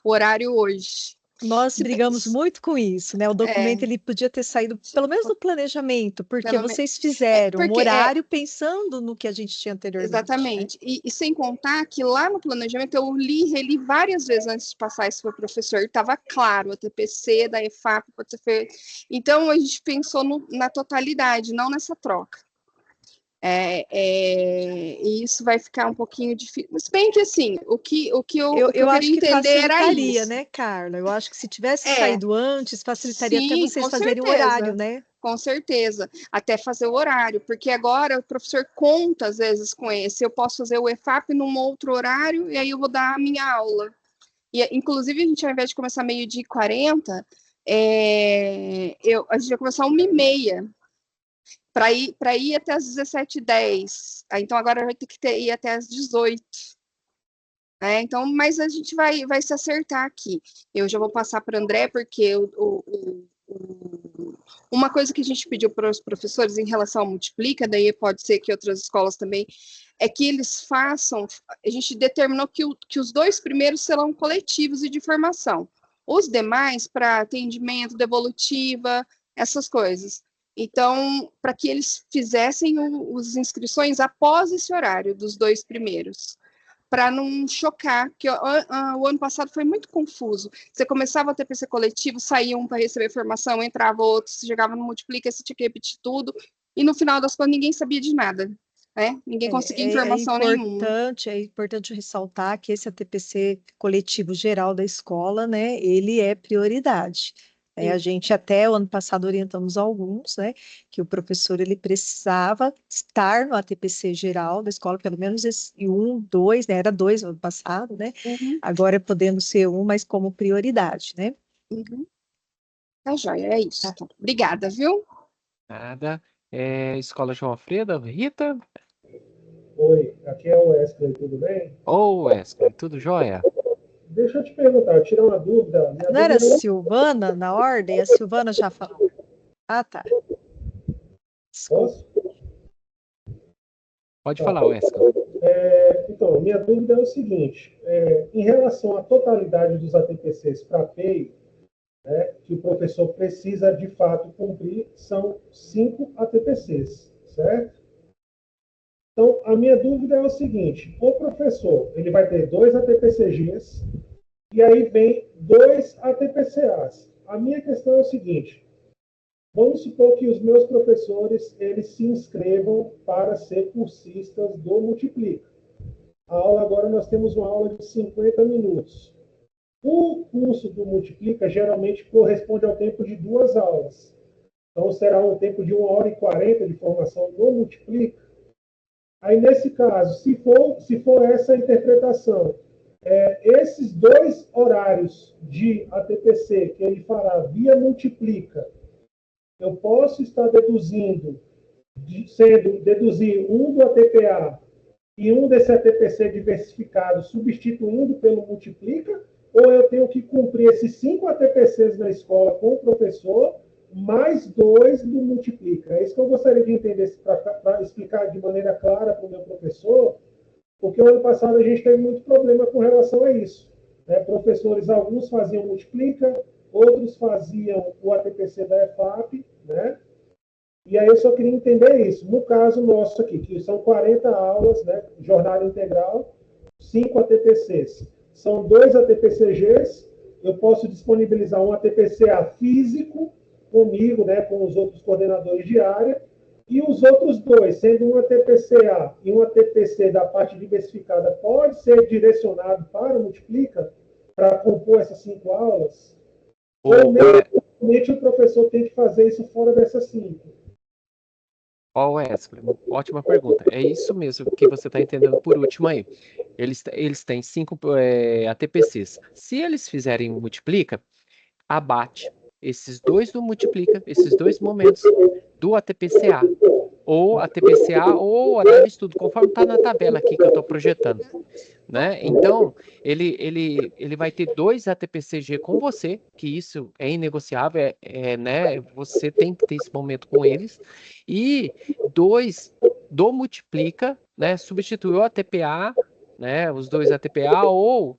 horário hoje. Nós brigamos muito com isso, né? O documento ele podia ter saído, pelo menos no planejamento, porque vocês fizeram um horário pensando no que a gente tinha anteriormente. Exatamente. Né? E sem contar que lá no planejamento eu reli várias vezes antes de passar isso para o professor, estava claro, a TPC da EFAP pode ser feito. Então a gente pensou na totalidade, não nessa troca. E isso vai ficar um pouquinho difícil. Mas bem que assim, o que eu queria acho que entender era isso. Né, Carla? Eu acho que se tivesse saído antes, facilitaria até vocês fazerem o horário, né? Com certeza, até fazer o horário, porque agora o professor conta, às vezes, com esse. Eu posso fazer o EFAP num outro horário, e aí eu vou dar a minha aula. E, inclusive, a gente, ao invés de começar 12h40, a gente vai começar 1h30, para ir até as 17h10. Então, agora vai ter que ir até as 18h. Então, mas a gente vai se acertar aqui. Eu já vou passar para o André, porque uma coisa que a gente pediu para os professores em relação ao Multiplica, daí pode ser que outras escolas também, é que eles façam, a gente determinou que os 2 primeiros serão coletivos e de formação. Os demais, para atendimento, devolutiva, essas coisas. Então, para que eles fizessem as inscrições após esse horário dos 2 primeiros, para não chocar, porque o ano passado foi muito confuso. Você começava a TPC coletivo, saía um para receber formação, entrava outro, você chegava no Multiplica, você tinha que repetir tudo, e no final das contas ninguém sabia de nada, né? Ninguém conseguia informação nenhuma. É importante ressaltar que esse ATPC coletivo geral da escola, né, ele é prioridade. A gente até o ano passado orientamos alguns, né, que o professor ele precisava estar no ATPC geral da escola, pelo menos esse 1, 2, né, era 2 no ano passado, né, agora podendo ser 1, mas como prioridade, né. Tá joia, é isso. Tá. Obrigada, viu? Nada. Escola João Alfredo, Rita? Oi, aqui é o Wesley, tudo bem? Ou Wesley, tudo jóia? Deixa eu te perguntar, tirar uma dúvida. Não era Silvana na ordem? A Silvana já falou. Ah, tá. Posso? Pode falar, Wesley. Então, minha dúvida é o seguinte, em relação à totalidade dos ATPCs para PEI, né, que o professor precisa de fato cumprir, são 5 ATPCs, certo? Então, a minha dúvida é o seguinte, o professor ele vai ter 2 ATPCGs, e aí vem 2 ATPCAs. A minha questão é o seguinte, vamos supor que os meus professores eles se inscrevam para ser cursistas do Multiplica. A aula agora nós temos uma aula de 50 minutos. O curso do Multiplica geralmente corresponde ao tempo de 2 aulas. Então será um tempo de 1h40 de formação do Multiplica. Aí nesse caso, se for essa a interpretação, esses 2 horários de ATPC que ele fará via Multiplica, eu posso estar deduzir um do ATPA e um desse ATPC diversificado, substituindo pelo Multiplica, ou eu tenho que cumprir esses 5 ATPCs na escola com o professor, mais 2 do Multiplica? É isso que eu gostaria de entender, para explicar de maneira clara para o meu professor, porque o ano passado a gente teve muito problema com relação a isso. Né? Professores, alguns faziam Multiplica, outros faziam o ATPC da EFAP, né? E aí eu só queria entender isso. No caso nosso aqui, que são 40 aulas, né? Jornada integral, 5 ATPCs. São 2 ATPCGs, eu posso disponibilizar um ATPCA físico comigo, né? Com os outros coordenadores de área, e os outros 2, sendo um ATPCA e um ATPC da parte diversificada, pode ser direcionado para o Multiplica, para compor essas 5 aulas? Ou realmente o professor tem que fazer isso fora dessas 5? Wesley, ótima pergunta. É isso mesmo que você está entendendo por último aí. Eles têm 5 ATPCs. Se eles fizerem um Multiplica, abate esses 2 do Multiplica, esses 2 momentos do ATPCA, ou ATPCA ou horário de estudo, conforme está na tabela aqui que eu estou projetando. Né? Então, ele vai ter 2 ATPCG com você, que isso é inegociável, né? Você tem que ter esse momento com eles, e 2 do Multiplica, né? Substitui o ATPA, né? Os 2 ATPA, ou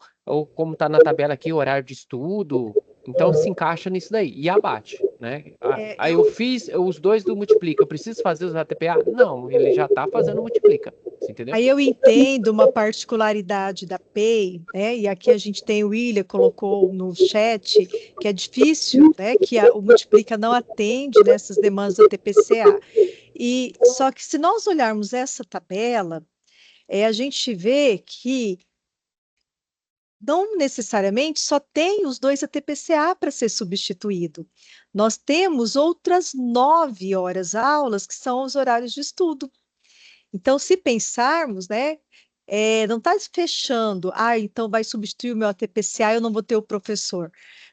como está na tabela aqui, horário de estudo, então se encaixa nisso daí, e abate, né? Aí eu fiz os 2 do Multiplica, eu preciso fazer os ATPA? Não, ele já está fazendo o Multiplica, entendeu? Aí eu entendo uma particularidade da PEI, né? E aqui a gente tem o William colocou no chat que é difícil, né? Que o Multiplica não atende nessas demandas da TPCA. E só que se nós olharmos essa tabela, a gente vê que não necessariamente só tem os 2 ATPCA para ser substituído. Nós temos outras 9 horas aulas que são os horários de estudo. Então, se pensarmos, né, não está fechando, então vai substituir o meu ATPCA, eu não vou ter o professor.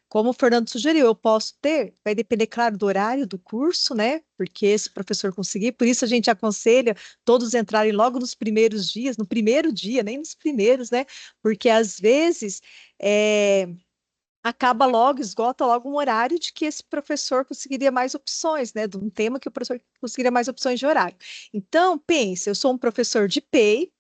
Como o Fernando sugeriu, eu posso ter, vai depender, claro, do horário do curso, né? Porque se o professor conseguir, por isso a gente aconselha todos entrarem logo nos primeiros dias, no primeiro dia, nem nos primeiros, né? Porque às vezes acaba logo, esgota logo um horário de que esse professor conseguiria mais opções, né? De um tema que o professor conseguiria mais opções de horário. Então, pense, eu sou um professor de PEI,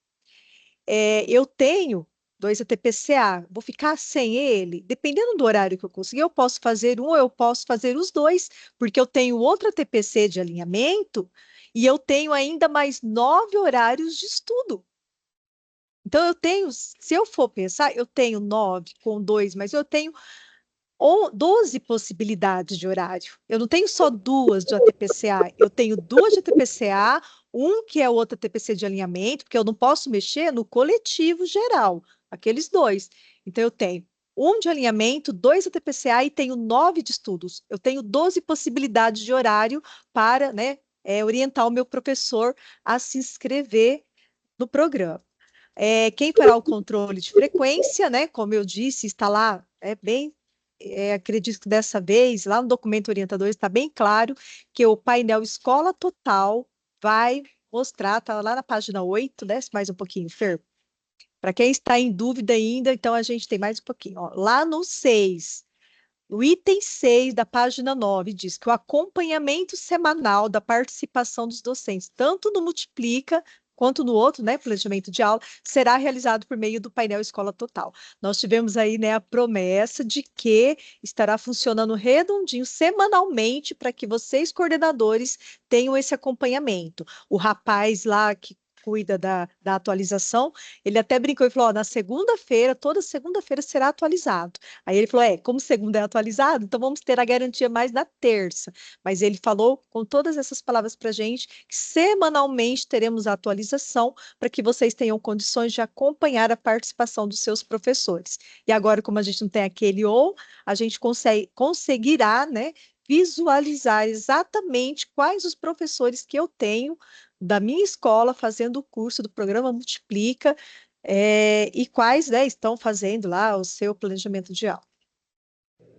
eu tenho 2 ATPCA, vou ficar sem ele? Dependendo do horário que eu conseguir, eu posso fazer um, ou eu posso fazer os dois, porque eu tenho outro ATPC de alinhamento e eu tenho ainda mais 9 horários de estudo. Então, eu tenho, se eu for pensar, eu tenho 9 com 2, mas eu tenho 12 possibilidades de horário. Eu não tenho só 2 de ATPCA, eu tenho 2 de ATPCA, um que é o outro ATPC de alinhamento, porque eu não posso mexer no coletivo geral, aqueles 2. Então, eu tenho um de alinhamento, 2 ATPCA e tenho 9 de estudos. Eu tenho 12 possibilidades de horário para, né, orientar o meu professor a se inscrever no programa. Quem fará o controle de frequência, né? Como eu disse, está lá, acredito que dessa vez, lá no documento orientador está bem claro que o painel Escola Total vai mostrar, está lá na página 8, desce mais um pouquinho, Fer. Para quem está em dúvida ainda, então a gente tem mais um pouquinho. Ó. Lá no 6, o item 6 da página 9 diz que o acompanhamento semanal da participação dos docentes, tanto no Multiplica quanto no outro, né, planejamento de aula, será realizado por meio do painel Escola Total. Nós tivemos aí, né, a promessa de que estará funcionando redondinho semanalmente para que vocês, coordenadores, tenham esse acompanhamento. O rapaz lá que cuida da atualização, ele até brincou e falou, ó, na segunda-feira, toda segunda-feira será atualizado. Aí ele falou, como segunda é atualizado, então vamos ter a garantia mais na terça. Mas ele falou com todas essas palavras para a gente que semanalmente teremos a atualização para que vocês tenham condições de acompanhar a participação dos seus professores. E agora, como a gente não tem aquele a gente conseguirá, né, visualizar exatamente quais os professores que eu tenho da minha escola fazendo o curso do programa Multiplica, e quais, né, estão fazendo lá o seu planejamento de aula.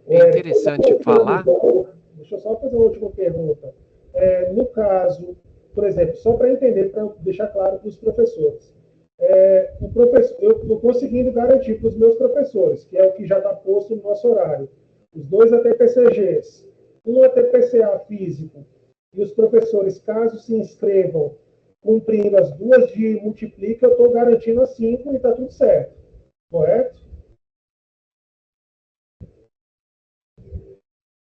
É interessante falar. Deixa eu só fazer uma última pergunta. No caso, por exemplo, só para entender, para deixar claro para os professores. Eu estou conseguindo garantir para os meus professores, que é o que já está posto no nosso horário, os 2 ATPCGs, um ATPCA físico, e os professores, caso se inscrevam cumprindo as 2 de Multiplica, eu estou garantindo as 5 e está tudo certo. Correto?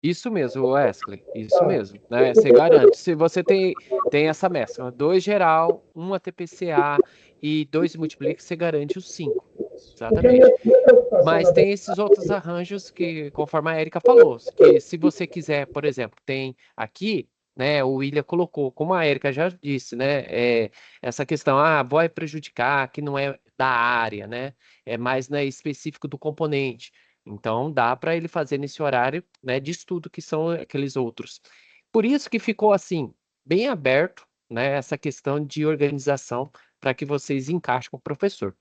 Isso mesmo, Wesley, isso mesmo, né? Você garante. Se você tem essa mescla, 2 geral, 1 ATPCA e 2 Multiplica, você garante os 5. Exatamente. Mas tem esses outros arranjos que, conforme a Érica falou, que se você quiser, por exemplo, tem aqui, né, o William colocou, como a Érica já disse, né, essa questão, vai prejudicar, que não é da área, né, é mais, né, específico do componente. Então, dá para ele fazer nesse horário, né, de estudo, que são aqueles outros. Por isso que ficou, assim, bem aberto, né, essa questão de organização para que vocês encaixem com o professor.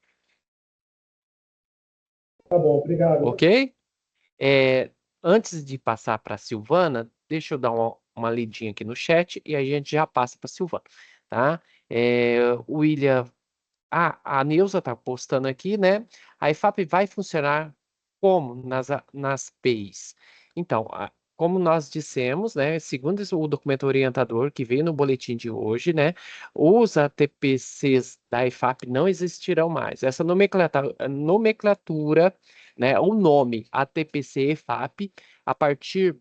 Tá bom, obrigado. Ok? Antes de passar para a Silvana, deixa eu dar uma lidinha aqui no chat e aí a gente já passa para a Silvana, tá? O William, a Neuza está postando aqui, né? A EFAP vai funcionar como nas PEIs? Então, como nós dissemos, né? Segundo o documento orientador que veio no boletim de hoje, né? Os ATPCs da EFAP não existirão mais. Essa nomenclatura, né? O nome ATPC EFAP, a partir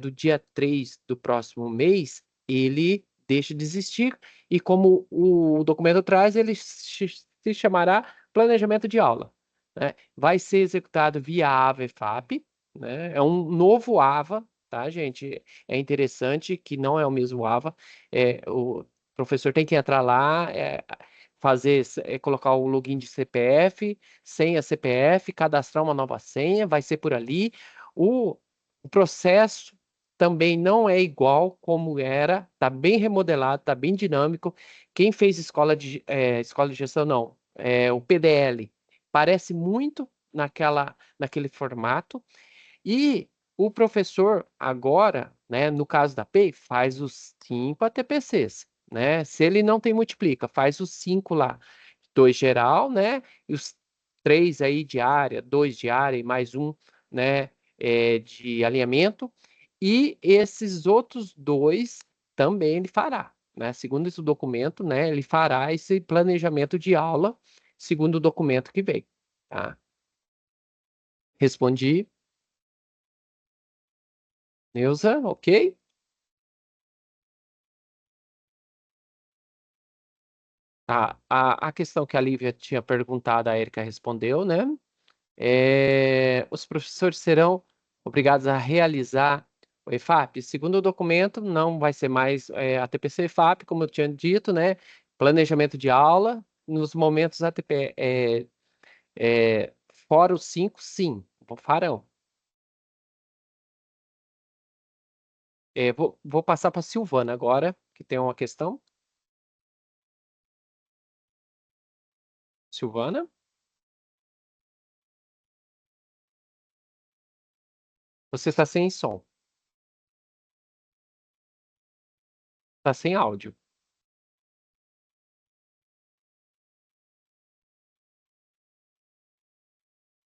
do dia 3 do próximo mês, ele deixa de existir, e como o documento traz, ele se chamará planejamento de aula, né? Vai ser executado via AVA EFAP, né? É um novo AVA, tá, gente? É interessante que não é o mesmo AVA, o professor tem que entrar lá, colocar o login de CPF, senha CPF, cadastrar uma nova senha, vai ser por ali. O processo também não é igual como era, está bem remodelado, está bem dinâmico. Quem fez escola de gestão, não, o PDL, parece muito naquele formato. E o professor agora, né, no caso da PEI, faz os 5 ATPCs, né? Se ele não tem multiplica, faz os 5 lá, 2 geral, né? E os 3 aí de área, 2 de área e mais um, né, de alinhamento. E esses outros 2 também ele fará, né? Segundo esse documento, né, ele fará esse planejamento de aula, segundo o documento que veio, tá? Respondi. Neuza, ok? A questão que a Lívia tinha perguntado, a Erika respondeu, né? Os professores serão obrigados a realizar o EFAP. Segundo o documento, não vai ser mais a TPC EFAP, como eu tinha dito, né? Planejamento de aula, nos momentos ATP, fora os 5, sim, farão. Vou passar para a Silvana agora, que tem uma questão. Silvana? Você está sem som. Está sem áudio.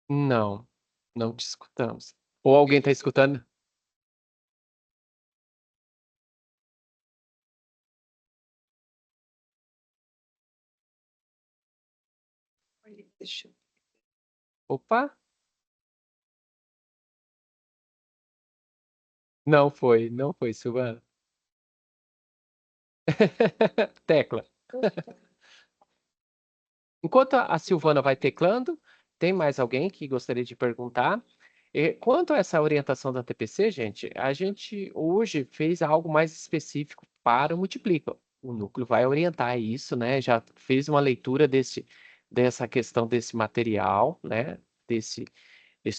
Não, não te escutamos. Ou alguém está escutando? Opa! Não foi, Silvana. Tecla. Enquanto a Silvana vai teclando, tem mais alguém que gostaria de perguntar? Quanto a essa orientação da TPC, gente, a gente hoje fez algo mais específico para o Multiplica. O núcleo vai orientar isso, né? Já fez uma leitura dessa questão desse material, né? Desse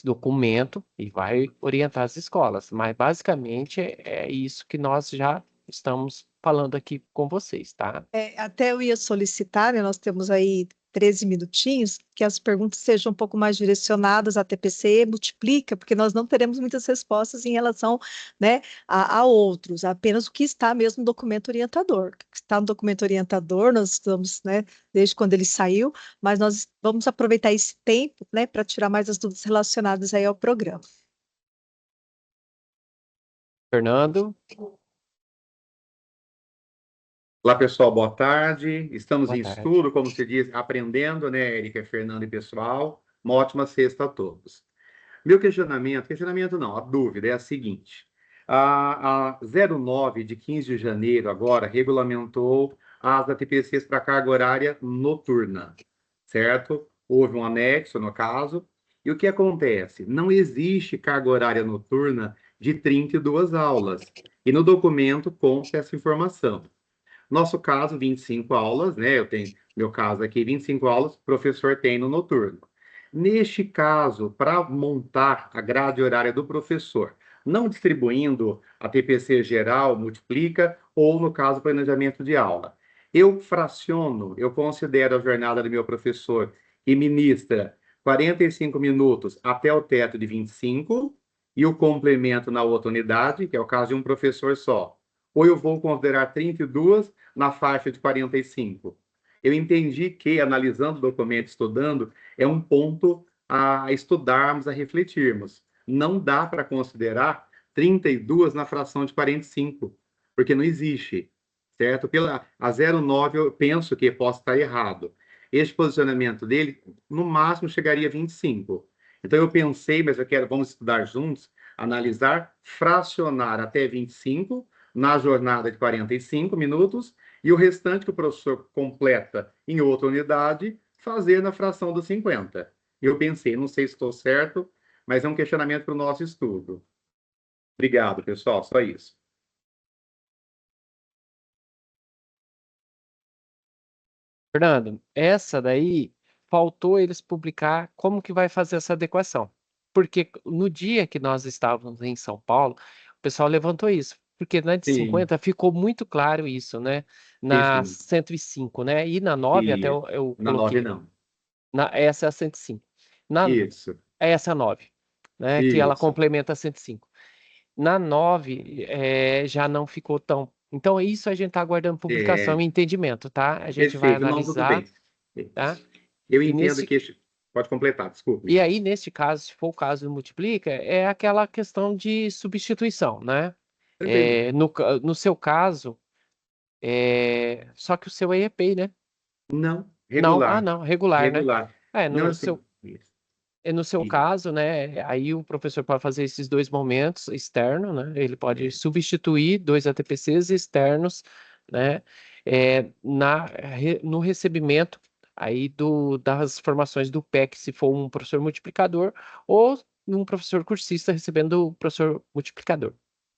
documento e vai orientar as escolas. Mas basicamente é isso que nós já estamos falando aqui com vocês, tá? Até eu ia solicitar, né, nós temos aí 13 minutinhos, que as perguntas sejam um pouco mais direcionadas à TPC, multiplica, porque nós não teremos muitas respostas em relação, né, a outros, apenas o que está mesmo no documento orientador. O que está no documento orientador, nós estamos, né, desde quando ele saiu, mas nós vamos aproveitar esse tempo, né, para tirar mais as dúvidas relacionadas aí ao programa. Fernando, Olá, pessoal, boa tarde. Estamos boa em tarde. estudo, como se diz, aprendendo, né, Erika, Fernando e pessoal. Uma ótima sexta a todos. Meu questionamento não, a dúvida é a seguinte. A 09 de 15 de janeiro agora regulamentou as ATPCs para carga horária noturna, certo? Houve um anexo, no caso. E o que acontece? Não existe carga horária noturna de 32 aulas. E no documento consta essa informação. Nosso caso, 25 aulas, né? Eu tenho meu caso aqui, 25 aulas, o professor tem no noturno. Neste caso, para montar a grade horária do professor, não distribuindo a TPC geral, multiplica, ou no caso, planejamento de aula. Eu fraciono, eu considero a jornada do meu professor que ministra 45 minutos até o teto de 25, e o complemento na outra unidade, que é o caso de um professor só. Ou eu vou considerar 32 na faixa de 45. Eu entendi que, analisando o documento, estudando, é um ponto a estudarmos, a refletirmos. Não dá para considerar 32 na fração de 45, porque não existe, certo? A 09 eu penso que posso estar errado. Este posicionamento dele, no máximo, chegaria a 25. Então eu pensei, mas vamos estudar juntos, analisar, fracionar até 25 na jornada de 45 minutos e o restante que o professor completa em outra unidade, fazer na fração dos 50. Eu pensei, não sei se estou certo, mas é um questionamento para o nosso estudo. Obrigado, pessoal, só isso. Fernando, essa daí faltou eles publicar como que vai fazer essa adequação. Porque no dia que nós estávamos em São Paulo, o pessoal levantou isso. Porque na de Sim, 50 ficou muito claro isso, né? sim, Na sim. 105, né? E na 9 até E eu na 9 coloquei. não. Essa é a 105. Isso, Essa é a 9, né? Que ela isso. complementa a 105. Na 9, já não ficou tão. Então, isso a gente está aguardando publicação É, e entendimento, tá? A gente vai perfeito, não, tudo analisar, bem. tá? Eu E entendo nesse, que. Pode completar, e desculpe. aí, neste caso, se for o caso do Multiplica, é aquela questão de substituição, né? Tranquilo. No seu caso, só que o seu é EPEI, né? Não, Não, regular. não, regular, né? Regular. É, Não, no assim. seu, Isso. no seu Isso. caso, né? Aí o professor pode fazer esses dois momentos externos, né? Ele pode É. substituir dois ATPCs externos, né? No recebimento aí das formações do PEC, se for um professor multiplicador, ou um professor cursista recebendo o professor multiplicador,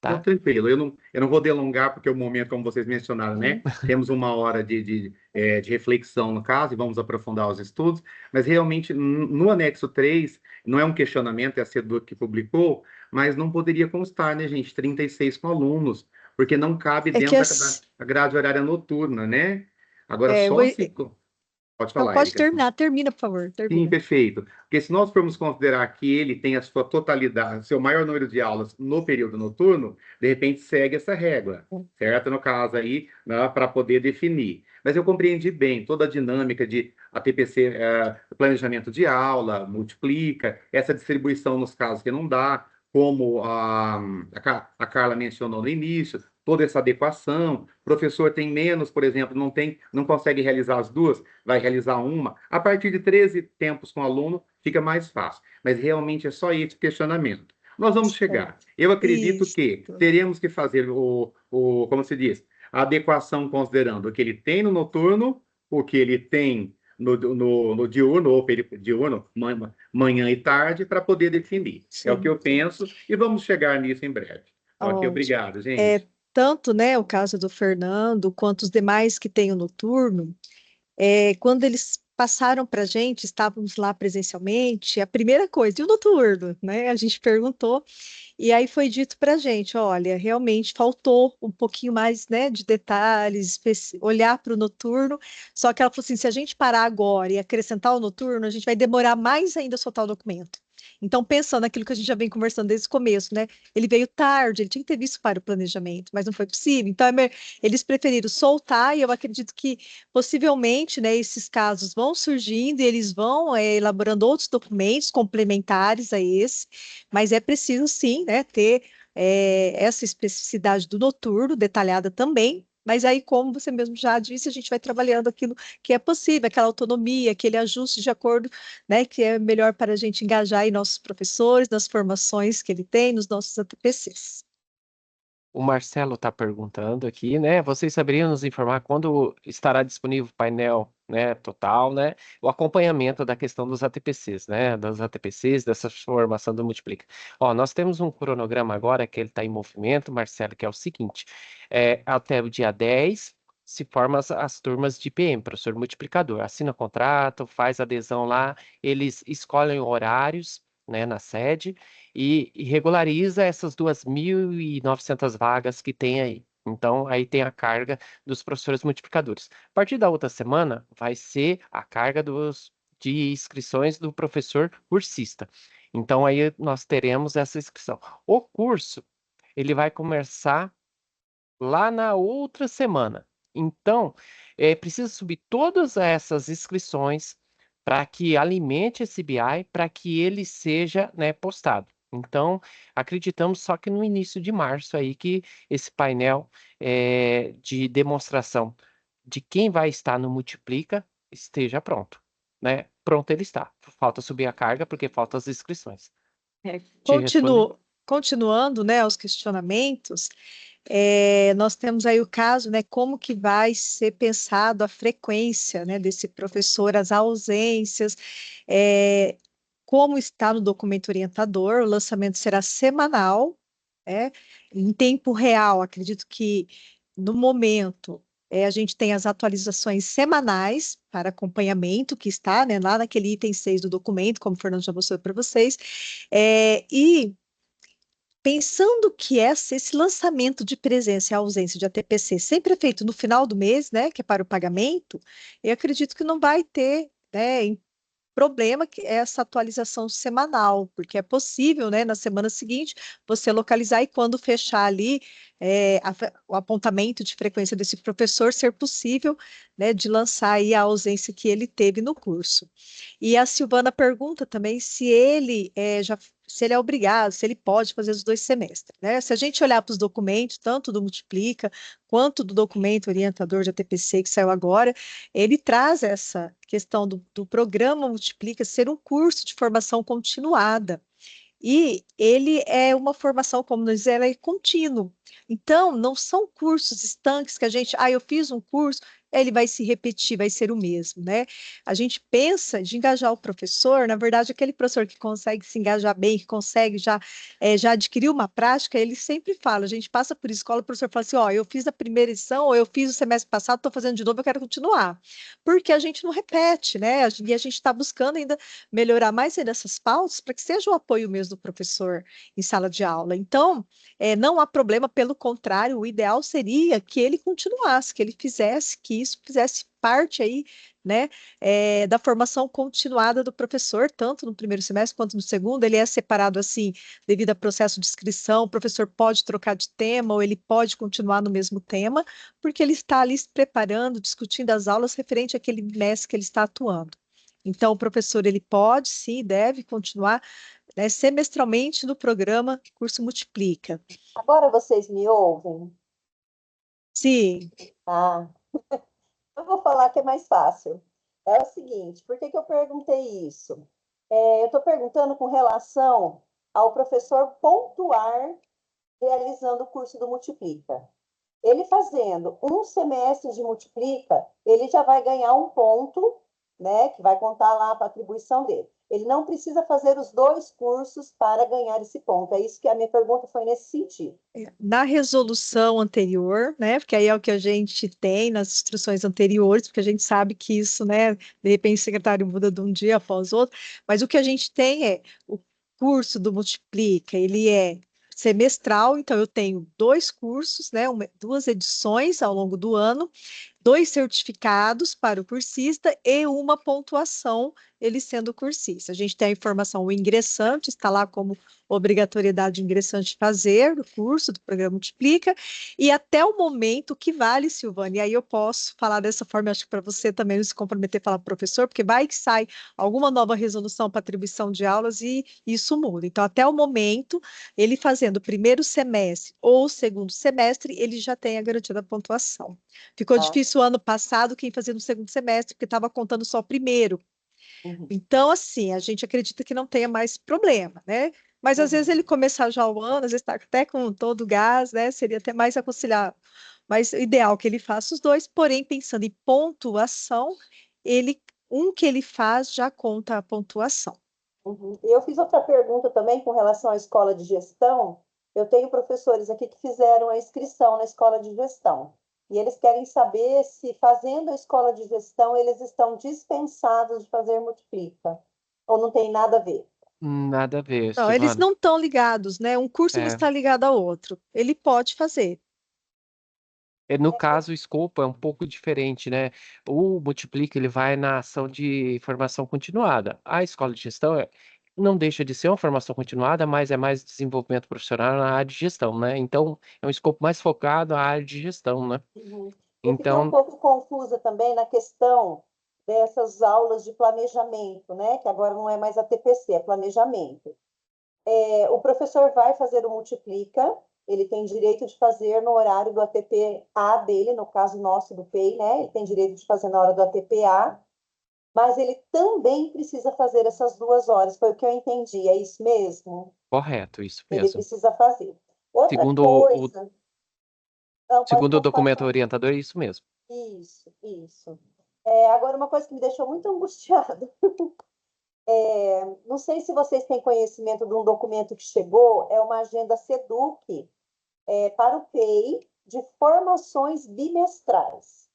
Não, tá? tranquilo, eu não vou delongar, porque o momento, como vocês mencionaram, né? Temos uma hora de reflexão no caso, e vamos aprofundar os estudos, mas realmente no anexo 3 não é um questionamento, é a CEDU que publicou, mas não poderia constar, né, gente? 36 com alunos, porque não cabe É que dentro da grade horária noturna, né? Agora, é, só se. Pode não, falar, pode Erika. terminar, termina, por favor, Sim, termina. perfeito. Porque se nós formos considerar que ele tem a sua totalidade, seu maior número de aulas no período noturno, de repente segue essa régua, certo? No caso aí, né, para poder definir. Mas eu compreendi bem toda a dinâmica de ATPC, planejamento de aula, multiplica, essa distribuição nos casos que não dá, como a Carla mencionou no início, toda essa adequação. O professor tem menos, por exemplo, não consegue realizar as duas, vai realizar uma. A partir de 13 tempos com o aluno, fica mais fácil. Mas realmente é só esse questionamento. Nós vamos É, chegar. Eu acredito isso. que teremos que fazer como se diz, a adequação considerando o que ele tem no noturno, o que ele tem no diurno, ou diurno, manhã e tarde, para poder definir. É o que Sim, eu penso, e vamos chegar nisso em breve. Ok, ótimo. obrigado, gente. Tanto, né, o caso do Fernando, quanto os demais que têm o noturno, quando eles passaram para a gente, estávamos lá presencialmente, a primeira coisa, e o noturno, né? A gente perguntou, e aí foi dito para a gente, olha, realmente faltou um pouquinho mais, né, de detalhes, olhar para o noturno, só que ela falou assim, se a gente parar agora e acrescentar o noturno, a gente vai demorar mais ainda a soltar o documento. Então, pensando naquilo que a gente já vem conversando desde o começo, né? Ele veio tarde, ele tinha que ter visto para o planejamento, mas não foi possível. Então, eles preferiram soltar, e eu acredito que possivelmente, né, esses casos vão surgindo e eles vão elaborando outros documentos complementares a esse, mas é preciso sim, né, ter essa especificidade do noturno detalhada também. Mas aí, como você mesmo já disse, a gente vai trabalhando aquilo que é possível, aquela autonomia, aquele ajuste de acordo, né, que é melhor para a gente engajar em nossos professores, nas formações que ele tem, nos nossos ATPCs. O Marcelo está perguntando aqui, né? Vocês saberiam nos informar quando estará disponível o painel, né, total, né? O acompanhamento da questão dos ATPCs, né? Das ATPCs, dessa formação do Multiplica. Ó, nós temos um cronograma agora que ele está em movimento, Marcelo, que é o seguinte: até o dia 10 se formam as turmas de PM, professor multiplicador. Assina contrato, faz adesão lá, eles escolhem horários, né, na sede e regulariza essas 2.900 vagas que tem aí. Então, aí tem a carga dos professores multiplicadores. A partir da outra semana, vai ser a carga de inscrições do professor cursista. Então, aí nós teremos essa inscrição. O curso, ele vai começar lá na outra semana. Então, precisa subir todas essas inscrições para que alimente esse BI, para que ele seja, né, postado. Então, acreditamos só que no início de março aí que esse painel de demonstração de quem vai estar no Multiplica esteja pronto, né? Pronto ele está. Falta subir a carga porque faltam as inscrições. Te respondi? Continuando, né, os questionamentos, nós temos aí o caso, né, como que vai ser pensado a frequência, né, desse professor, as ausências, como está no documento orientador, o lançamento será semanal, né, em tempo real, acredito que no momento A gente tem as atualizações semanais para acompanhamento, que está, né, lá naquele item 6 do documento, como o Fernando já mostrou para vocês. E pensando que esse lançamento de presença e ausência de ATPC sempre é feito no final do mês, né, que é para o pagamento, eu acredito que não vai ter, né, problema que é essa atualização semanal, porque é possível, né, na semana seguinte, você localizar e quando fechar ali o apontamento de frequência desse professor, ser possível, né, de lançar aí a ausência que ele teve no curso. E a Silvana pergunta também se ele se ele é obrigado, se ele pode fazer os 2 semestres, né? Se a gente olhar para os documentos, tanto do Multiplica quanto do documento orientador de ATPC que saiu agora, ele traz essa questão do programa Multiplica ser um curso de formação continuada. E ele é uma formação, como nós dizemos, ela é contínuo. Então, não são cursos estanques que a gente, eu fiz um curso, ele vai se repetir, vai ser o mesmo, né? A gente pensa de engajar o professor, na verdade, aquele professor que consegue se engajar bem, que consegue já adquirir uma prática, ele sempre fala, a gente passa por escola, o professor fala assim, eu fiz a primeira edição, ou eu fiz o semestre passado, estou fazendo de novo, eu quero continuar. Porque a gente não repete, né? E a gente está buscando ainda melhorar mais ainda essas pautas para que seja o apoio mesmo do professor em sala de aula. Então, não há problema, pelo contrário, o ideal seria que ele continuasse, que ele fizesse, que isso fizesse parte aí, né, da formação continuada do professor, tanto no primeiro semestre quanto no segundo. Ele é separado assim, devido a processo de inscrição, o professor pode trocar de tema ou ele pode continuar no mesmo tema, porque ele está ali se preparando, discutindo as aulas referente àquele mês que ele está atuando. Então, o professor, ele pode, sim, deve continuar, né, semestralmente no programa Curso Multiplica. Agora vocês me ouvem? Sim. Ah, eu vou falar que é mais fácil. É o seguinte, por que que eu perguntei isso? Eu estou perguntando com relação ao professor pontuar realizando o curso do Multiplica. Ele fazendo um semestre de Multiplica, ele já vai ganhar um ponto, né, que vai contar lá para a atribuição dele. Ele não precisa fazer os 2 cursos para ganhar esse ponto. É isso que a minha pergunta foi nesse sentido. Na resolução anterior, né, porque aí é o que a gente tem nas instruções anteriores, porque a gente sabe que isso, né, de repente o secretário muda de um dia após outro, mas o que a gente tem é o curso do Multiplica, ele é semestral, então eu tenho 2 cursos, né, 2 edições ao longo do ano, 2 certificados para o cursista e uma pontuação, ele sendo cursista. A gente tem a informação, o ingressante está lá como obrigatoriedade de ingressante fazer o curso do programa Multiplica, e até o momento que vale, Silvana, e aí eu posso falar dessa forma, acho que para você também não se comprometer a falar para o professor, porque vai que sai alguma nova resolução para atribuição de aulas e isso muda. Então, até o momento, ele fazendo o primeiro semestre ou o segundo semestre, ele já tem a garantia da pontuação. Ficou difícil o ano passado quem fazia no segundo semestre, porque estava contando só o primeiro. Então, assim, a gente acredita que não tenha mais problema, né? Mas às vezes ele começar já o ano, às vezes está até com todo o gás, né? Seria até mais aconselhável. Mas o ideal é que ele faça os 2, porém, pensando em pontuação, um que ele faz já conta a pontuação. Eu fiz outra pergunta também com relação à escola de gestão. Eu tenho professores aqui que fizeram a inscrição na escola de gestão. E eles querem saber se, fazendo a escola de gestão, eles estão dispensados de fazer Multiplica. Ou não tem nada a ver? Nada a ver, Não, eles Silvana. não estão ligados, né? Um curso não está ligado ao outro. Ele pode fazer. No caso, o escopo é um pouco diferente, né? O Multiplica, ele vai na ação de formação continuada. A escola de gestão não deixa de ser uma formação continuada, mas é mais desenvolvimento profissional na área de gestão, né? Então, é um escopo mais focado na área de gestão, né? Eu fiquei um Então, pouco confusa também na questão dessas aulas de planejamento, né? Que agora não é mais a TPC, é planejamento. O professor vai fazer o Multiplica, ele tem direito de fazer no horário do ATPA dele, no caso nosso do PEI, né? Ele tem direito de fazer na hora do ATPA, mas ele também precisa fazer essas 2 horas, foi o que eu entendi, é isso mesmo? correto, isso Ele mesmo. precisa fazer. Outra Segundo coisa... Não, segundo o pode documento passar. orientador, é isso mesmo. Isso. Agora, uma coisa que me deixou muito angustiada. Não sei se vocês têm conhecimento de um documento que chegou, é uma agenda SEDUC para o PEI, de formações bimestrais.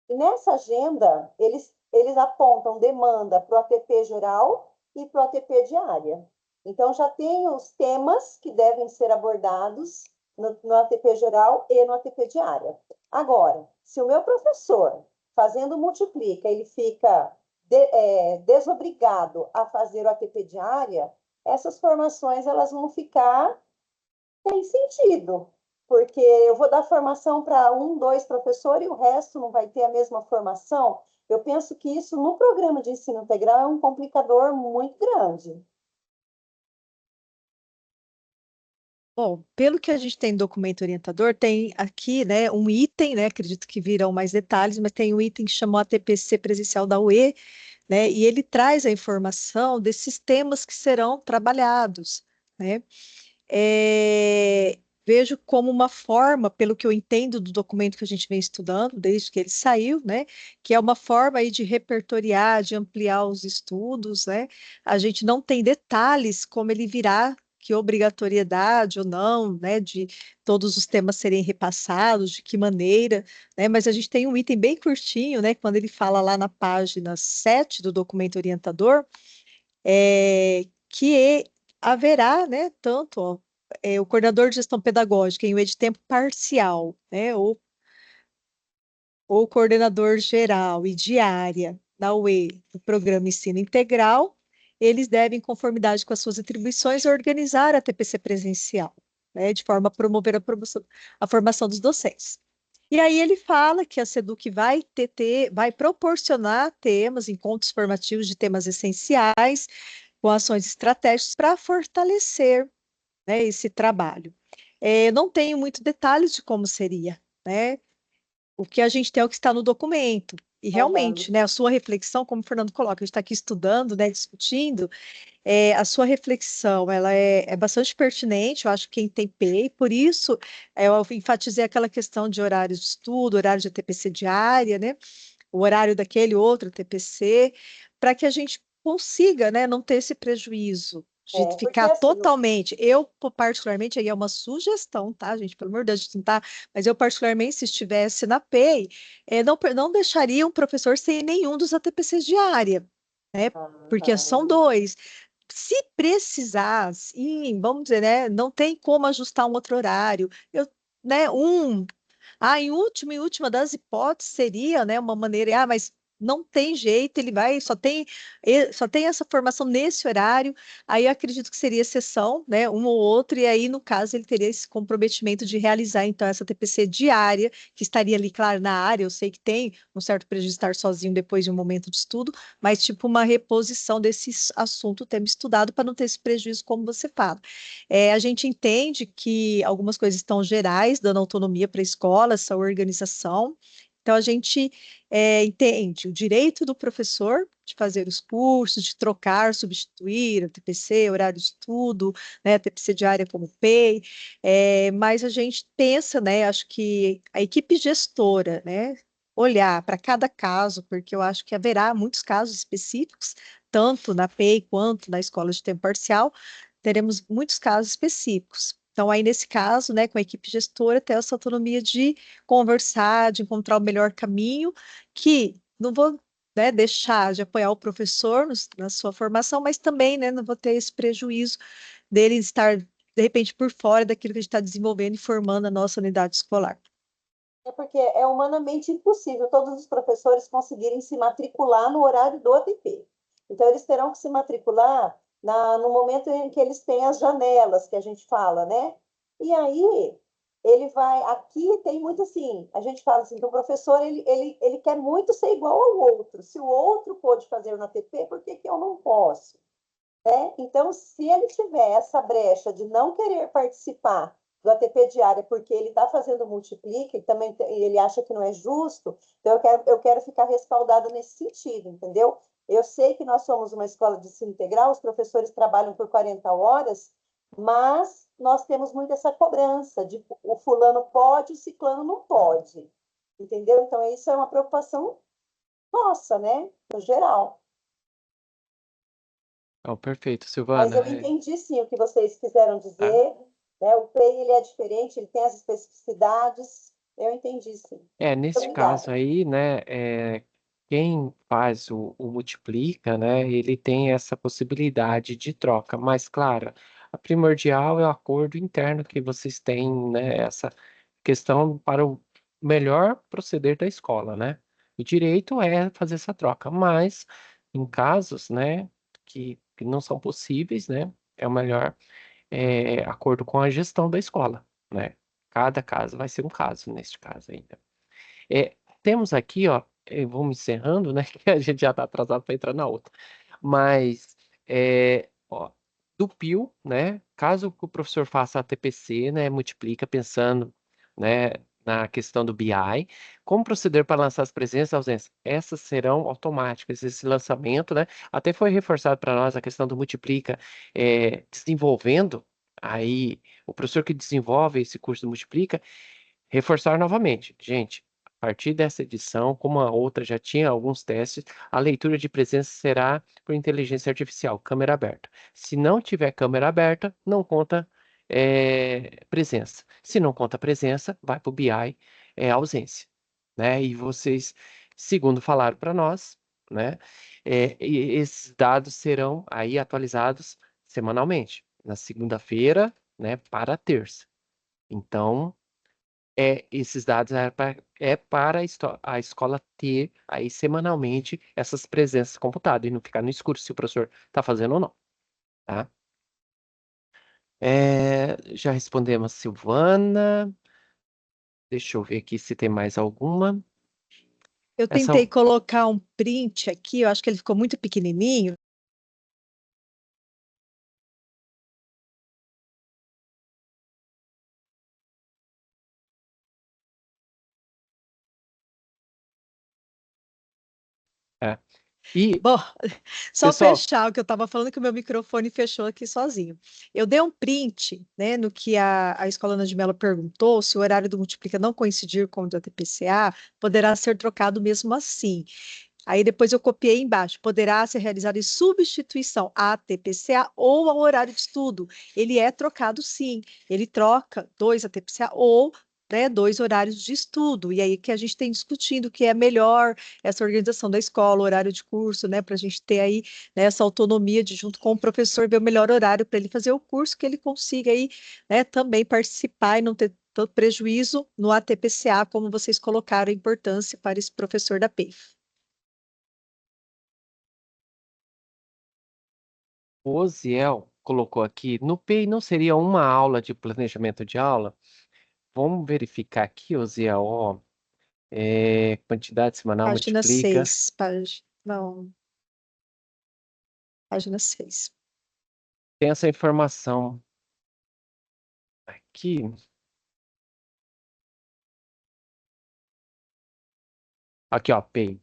E nessa agenda, eles apontam demanda para o ATP geral e para o ATP diária. Então, já tem os temas que devem ser abordados no ATP geral e no ATP diária. Agora, se o meu professor, fazendo multiplica, ele fica desobrigado a fazer o ATP diária, essas formações elas vão ficar sem sentido, porque eu vou dar formação para 1, 2 professores e o resto não vai ter a mesma formação. Eu penso que isso, no programa de ensino integral, é um complicador muito grande. Bom, pelo que a gente tem no documento orientador, tem aqui, né, um item, né, acredito que virão mais detalhes, mas tem um item que chamou ATPC presencial da UE, né, e ele traz a informação desses temas que serão trabalhados, né. Vejo como uma forma, pelo que eu entendo do documento que a gente vem estudando, desde que ele saiu, né, que é uma forma aí de repertoriar, de ampliar os estudos, né. A gente não tem detalhes como ele virá, que obrigatoriedade ou não, né, de todos os temas serem repassados, de que maneira, né, mas a gente tem um item bem curtinho, né, quando ele fala lá na página 7 do documento orientador, que haverá, né, tanto ó, o coordenador de gestão pedagógica em um editempo parcial, né, ou coordenador geral e diária da UE do programa Ensino Integral, eles devem, em conformidade com as suas atribuições, organizar a TPC presencial, né, de forma a promover a formação dos docentes. E aí ele fala que a SEDUC vai proporcionar temas, encontros formativos de temas essenciais, com ações estratégicas para fortalecer, né, esse trabalho. Não tenho muito detalhes de como seria, né? O que a gente tem é o que está no documento. E realmente, né, a sua reflexão, como o Fernando coloca, a gente está aqui estudando, né, discutindo, a sua reflexão, ela é bastante pertinente, eu acho que quem tem PEI, por isso eu enfatizei aquela questão de horário de estudo, horário de TPC diária, né, o horário daquele outro TPC, para que a gente consiga, né, não ter esse prejuízo de Porque ficar assim, totalmente. Eu, particularmente, aí é uma sugestão, tá, gente? Pelo amor de Deus, a gente não tá, mas eu, particularmente, se estivesse na PEI, não deixaria um professor sem nenhum dos ATPCs de área, né? Porque são dois. Se precisar, sim, vamos dizer, né? Não tem como ajustar um outro horário. Né? Em última das hipóteses, seria, né, uma maneira, mas não tem jeito, ele vai, só tem essa formação nesse horário, aí eu acredito que seria exceção, né, um ou outro, e aí, no caso, ele teria esse comprometimento de realizar, então, essa TPC diária, que estaria ali, claro, na área, eu sei que tem um certo prejuízo estar sozinho depois de um momento de estudo, mas, tipo, uma reposição desse assunto, tema estudado, para não ter esse prejuízo, como você fala. A gente entende que algumas coisas estão gerais, dando autonomia para a escola, essa organização. Então, a gente entende o direito do professor de fazer os cursos, de trocar, substituir a TPC, horário de estudo, né, a TPC diária como PEI, mas a gente pensa, né, acho que a equipe gestora, né, olhar para cada caso, porque eu acho que haverá muitos casos específicos, tanto na PEI quanto na escola de tempo parcial, teremos muitos casos específicos. Então, aí nesse caso, né, com a equipe gestora, ter essa autonomia de conversar, de encontrar o melhor caminho, que não vou, né, deixar de apoiar o professor na sua formação, mas também, né, não vou ter esse prejuízo dele estar, de repente, por fora daquilo que a gente está desenvolvendo e formando a nossa unidade escolar. É porque é humanamente impossível todos os professores conseguirem se matricular no horário do ATP. Então, eles terão que se matricular no momento em que eles têm as janelas, que a gente fala, né? E aí, ele vai. Aqui tem muito assim: a gente fala assim, que o professor ele quer muito ser igual ao outro. Se o outro pôde fazer no ATP, por que eu não posso? Né? Então, se ele tiver essa brecha de não querer participar do ATP diária porque ele está fazendo multiplica e também ele acha que não é justo, então eu quero ficar respaldada nesse sentido, entendeu? Eu sei que nós somos uma escola de ensino integral, os professores trabalham por 40 horas, mas nós temos muito essa cobrança de o fulano pode, o ciclano não pode, entendeu? Então, isso é uma preocupação nossa, né, no geral. Oh, perfeito, Mas Silvana. eu entendi sim o que vocês quiseram dizer, né? O PEI ele é diferente, ele tem as especificidades, Eu entendi, sim. Nesse caso Obrigada. aí, né, quem faz o multiplica, né, ele tem essa possibilidade de troca, mas claro, a primordial é o acordo interno que vocês têm, né, essa questão para o melhor proceder da escola, né? O direito é fazer essa troca, mas em casos, né, que não são possíveis, né, é o melhor acordo com a gestão da escola, né? Cada caso vai ser um caso neste caso ainda. Temos aqui, ó, vamos encerrando, né? Que a gente já está atrasado para entrar na outra. Mas, ó, do PIO, né? Caso o professor faça a TPC, né? Multiplica pensando, né? Na questão do BI, como proceder para lançar as presenças e ausências? Essas serão automáticas, esse lançamento, né? Até foi reforçado para nós a questão do multiplica, desenvolvendo aí o professor que desenvolve esse curso do multiplica reforçar novamente, gente, a partir dessa edição, como a outra já tinha alguns testes, a leitura de presença será por inteligência artificial, câmera aberta. Se não tiver câmera aberta, não conta presença. Se não conta presença, vai para o BI, ausência, né? E vocês, segundo falaram para nós, né? E esses dados serão aí atualizados semanalmente, na segunda-feira, né? Para a terça. Então, esses dados para a escola ter aí semanalmente essas presenças computadas e não ficar no escuro se o professor está fazendo ou não, tá? Já respondemos a Silvana. Deixa eu ver aqui se tem mais alguma. Eu Essa, tentei colocar um print aqui, eu acho que ele ficou muito pequenininho. E, Bom, só pessoal, fechar o que eu estava falando, que o meu microfone fechou aqui sozinho. Eu dei um print, né, no que a Escola Ana de Mello perguntou, se o horário do Multiplica não coincidir com o da TPCA, poderá ser trocado mesmo assim. Aí depois eu copiei embaixo, poderá ser realizado em substituição à TPCA ou ao horário de estudo. Ele é trocado sim, ele troca 2 ATPCA ou, né, 2 horários de estudo. E aí que a gente tem discutindo o que é melhor, essa organização da escola, o horário de curso, né, para a gente ter aí, né, essa autonomia de, junto com o professor, ver o melhor horário para ele fazer o curso, que ele consiga aí, né, também participar e não ter tanto prejuízo no ATPCA, como vocês colocaram a importância para esse professor da PEI. o Oziel colocou aqui, no PEI não seria uma aula de planejamento de aula? Vamos verificar aqui, Oziel, ó, quantidade semanal Página multiplica. 6, não, página 6. Tem essa informação aqui. Aqui, ó, PEI.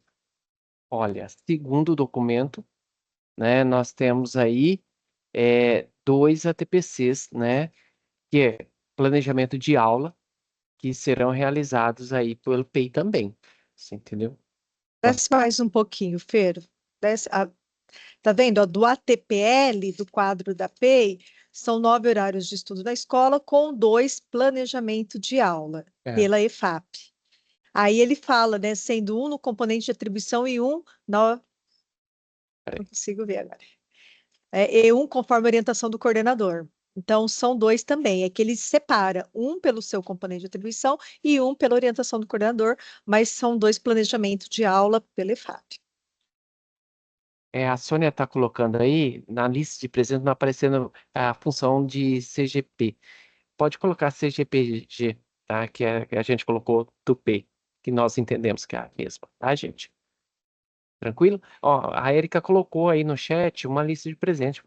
Olha, segundo o documento, né, nós temos aí 2 ATPCs, né, que é planejamento de aula, que serão realizados aí pelo PEI também. Você entendeu? Nós- Desce mais um pouquinho, Fer. Desce, tá vendo? Ó, do ATPL, do quadro da PEI, são 9 horários de estudo da escola, com 2 planejamento de aula, é, pela EFAP. Aí ele fala, né, sendo um no componente de atribuição e um no... peraí. Não consigo ver agora. E um conforme a orientação do coordenador. Então, são 2 também. É que ele separa um pelo seu componente de atribuição e um pela orientação do coordenador, mas são 2 planejamentos de aula pela EFAP. A Sônia está colocando aí, na lista de presentes, não aparecendo a função de CGP. Pode colocar CGPG, tá? Que a gente colocou do PEI, que nós entendemos que é a mesma, tá, gente? Tranquilo? Ó, a Erika colocou aí no chat uma lista de presença.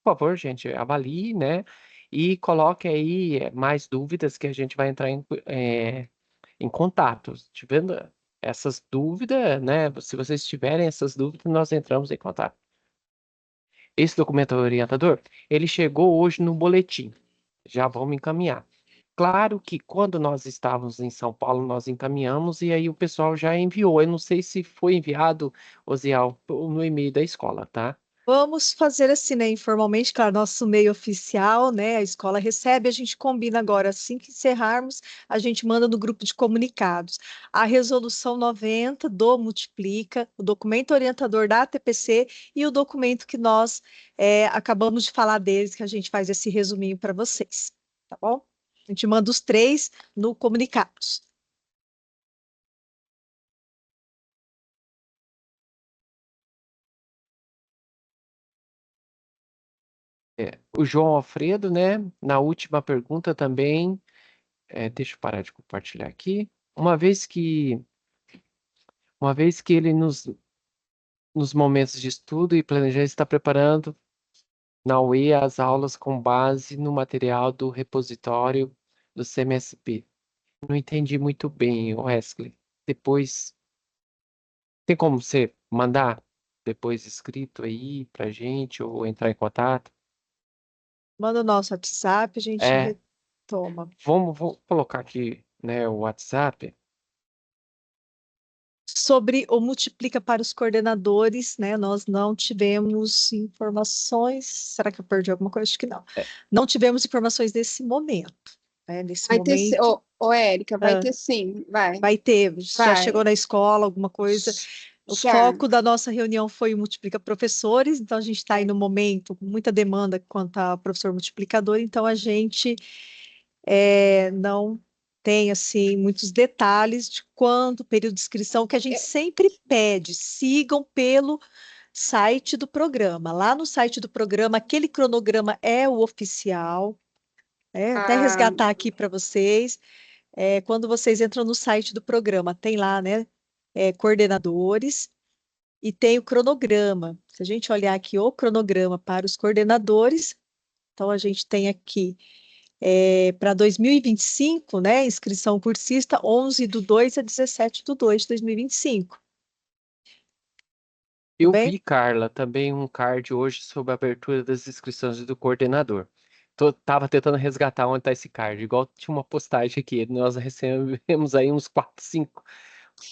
Por favor, gente, avalie, né? E coloque aí mais dúvidas que a gente vai entrar em contato. Tivendo essas dúvidas, né? Se vocês tiverem essas dúvidas, nós entramos em contato. Esse documento orientador, ele chegou hoje no boletim. Já vamos encaminhar. Claro que quando nós estávamos em São Paulo, nós encaminhamos e aí o pessoal já enviou. Eu não sei se foi enviado, Osiel, no e-mail da escola, tá? Vamos fazer assim, né? Informalmente, claro, nosso meio oficial, né? A escola recebe, a gente combina agora, assim que encerrarmos, a gente manda no grupo de comunicados. A resolução 90 do Multiplica, o documento orientador da ATPC e o documento que nós acabamos de falar deles, que a gente faz esse resuminho para vocês, tá bom? A gente manda os três no comunicados. O João Alfredo, né? Na última pergunta também, deixa eu parar de compartilhar aqui. Uma vez que ele nos momentos de estudo e planejamento está preparando na UE as aulas com base no material do repositório do CMSP. Não entendi muito bem, Wesley. Depois, tem como você mandar depois escrito aí pra gente ou entrar em contato? Manda o nosso WhatsApp, a gente É, retoma. vou colocar aqui, né, o WhatsApp. Sobre o Multiplica para os coordenadores, né? Nós não tivemos informações. Será que eu perdi alguma coisa? Acho que não. É, Não tivemos informações nesse momento. Né? Nesse Vai ter, momento, Érica, vai ah, ter sim, vai, vai ter. Já chegou vai. na escola alguma coisa? O Já. foco da nossa reunião foi o Multiplica Professores, então a gente está aí no momento com muita demanda quanto a professor multiplicador, então a gente não tem assim muitos detalhes de quando, período de inscrição, que a gente sempre pede, sigam pelo site do programa. Lá no site do programa, aquele cronograma é o oficial. Até Ah, resgatar aqui para vocês. Quando vocês entram no site do programa, tem lá, né? Coordenadores e tem o cronograma. Se a gente olhar aqui o cronograma para os coordenadores, então a gente tem aqui para 2025, né? Inscrição cursista 11/2 a 17/2 de 2025. Tudo eu bem? vi, Carla, também um card hoje sobre a abertura das inscrições do coordenador. Tava tentando resgatar onde está esse card, igual tinha uma postagem aqui, nós recebemos aí uns 4, 5,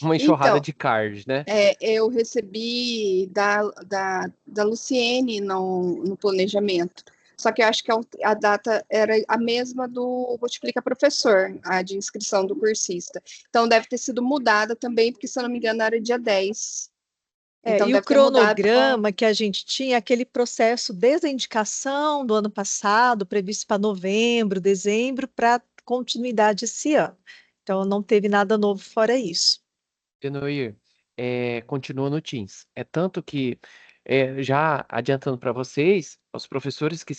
uma enxurrada então, de card, né? eu recebi da Luciene no planejamento. Só que eu acho que a data era a mesma do Multiplica Professor, a de inscrição do cursista. Então deve ter sido mudada também, porque se eu não me engano era dia 10. Então E o deve ter mudado. cronograma que a gente tinha, aquele processo desde a indicação do ano passado, previsto para novembro, dezembro, para continuidade esse ano. Então, não teve nada novo fora isso. Denoir, continua no Teams. É tanto que, já adiantando para vocês, os professores que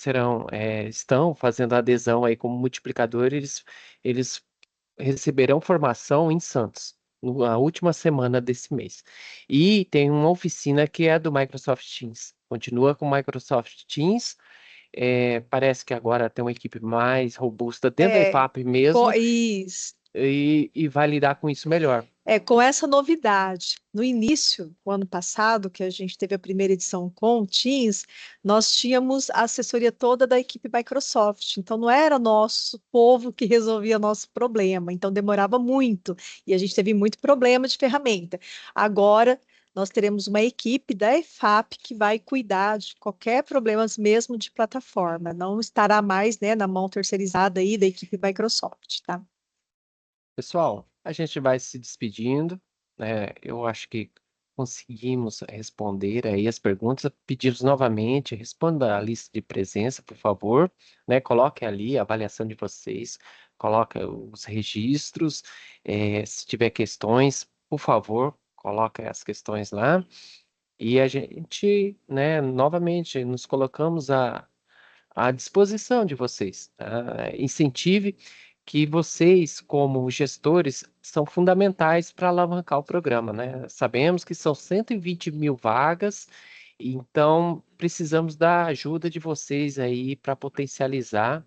estão fazendo a adesão aí como multiplicador, eles receberão formação em Santos, na última semana desse mês. E tem uma oficina que é do Microsoft Teams. Continua com o Microsoft Teams. Parece que agora tem uma equipe mais robusta dentro da É, EFAP mesmo isso. e vai lidar com isso melhor. Com essa novidade, no início, o ano passado, que a gente teve a primeira edição com o Teams, nós tínhamos a assessoria toda da equipe Microsoft. Então, não era nosso povo que resolvia nosso problema. Então, demorava muito. E a gente teve muito problema de ferramenta. Agora, nós teremos uma equipe da EFAP que vai cuidar de qualquer problema, mesmo de plataforma. Não estará mais, né, na mão terceirizada aí da equipe Microsoft, tá? Pessoal, a gente vai se despedindo, né? Eu acho que conseguimos responder aí as perguntas. Pedimos novamente, responda a lista de presença, por favor, né? Coloque ali a avaliação de vocês, coloque os registros. Se tiver questões, por favor, coloque as questões lá. E a gente, né, novamente, nos colocamos à disposição de vocês, tá? Incentive que vocês, como gestores, são fundamentais para alavancar o programa, né? Sabemos que são 120 mil vagas, então precisamos da ajuda de vocês aí para potencializar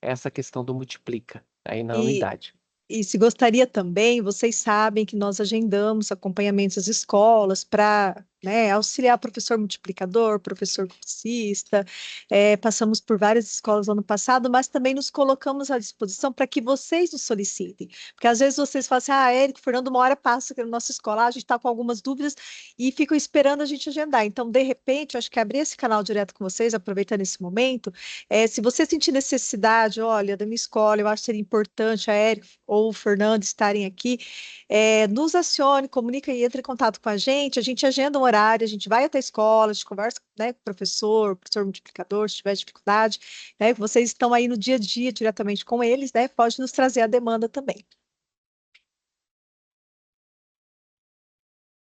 essa questão do multiplica aí na E unidade. E se gostaria também, vocês sabem que nós agendamos acompanhamentos às escolas para, né, auxiliar professor multiplicador, professor cursista, passamos por várias escolas no ano passado, mas também nos colocamos à disposição para que vocês nos solicitem, porque às vezes vocês falam assim, Érico, Fernando, uma hora passa aqui na nossa escola, a gente está com algumas dúvidas e ficam esperando a gente agendar. Então, de repente, eu acho que abrir esse canal direto com vocês, aproveitando esse momento, se você sentir necessidade, olha, da minha escola, eu acho que seria importante a Érico ou o Fernando estarem aqui, nos acione, comunica e entre em contato com a gente agenda um horário, a gente vai até a escola, a gente conversa, né, com o professor multiplicador, se tiver dificuldade, né, vocês estão aí no dia a dia diretamente com eles, né, pode nos trazer a demanda também.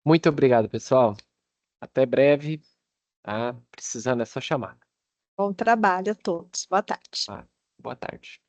Muito obrigado, pessoal. Até breve. Tá? Precisando é só chamar. Bom trabalho a todos. Boa tarde. Boa tarde.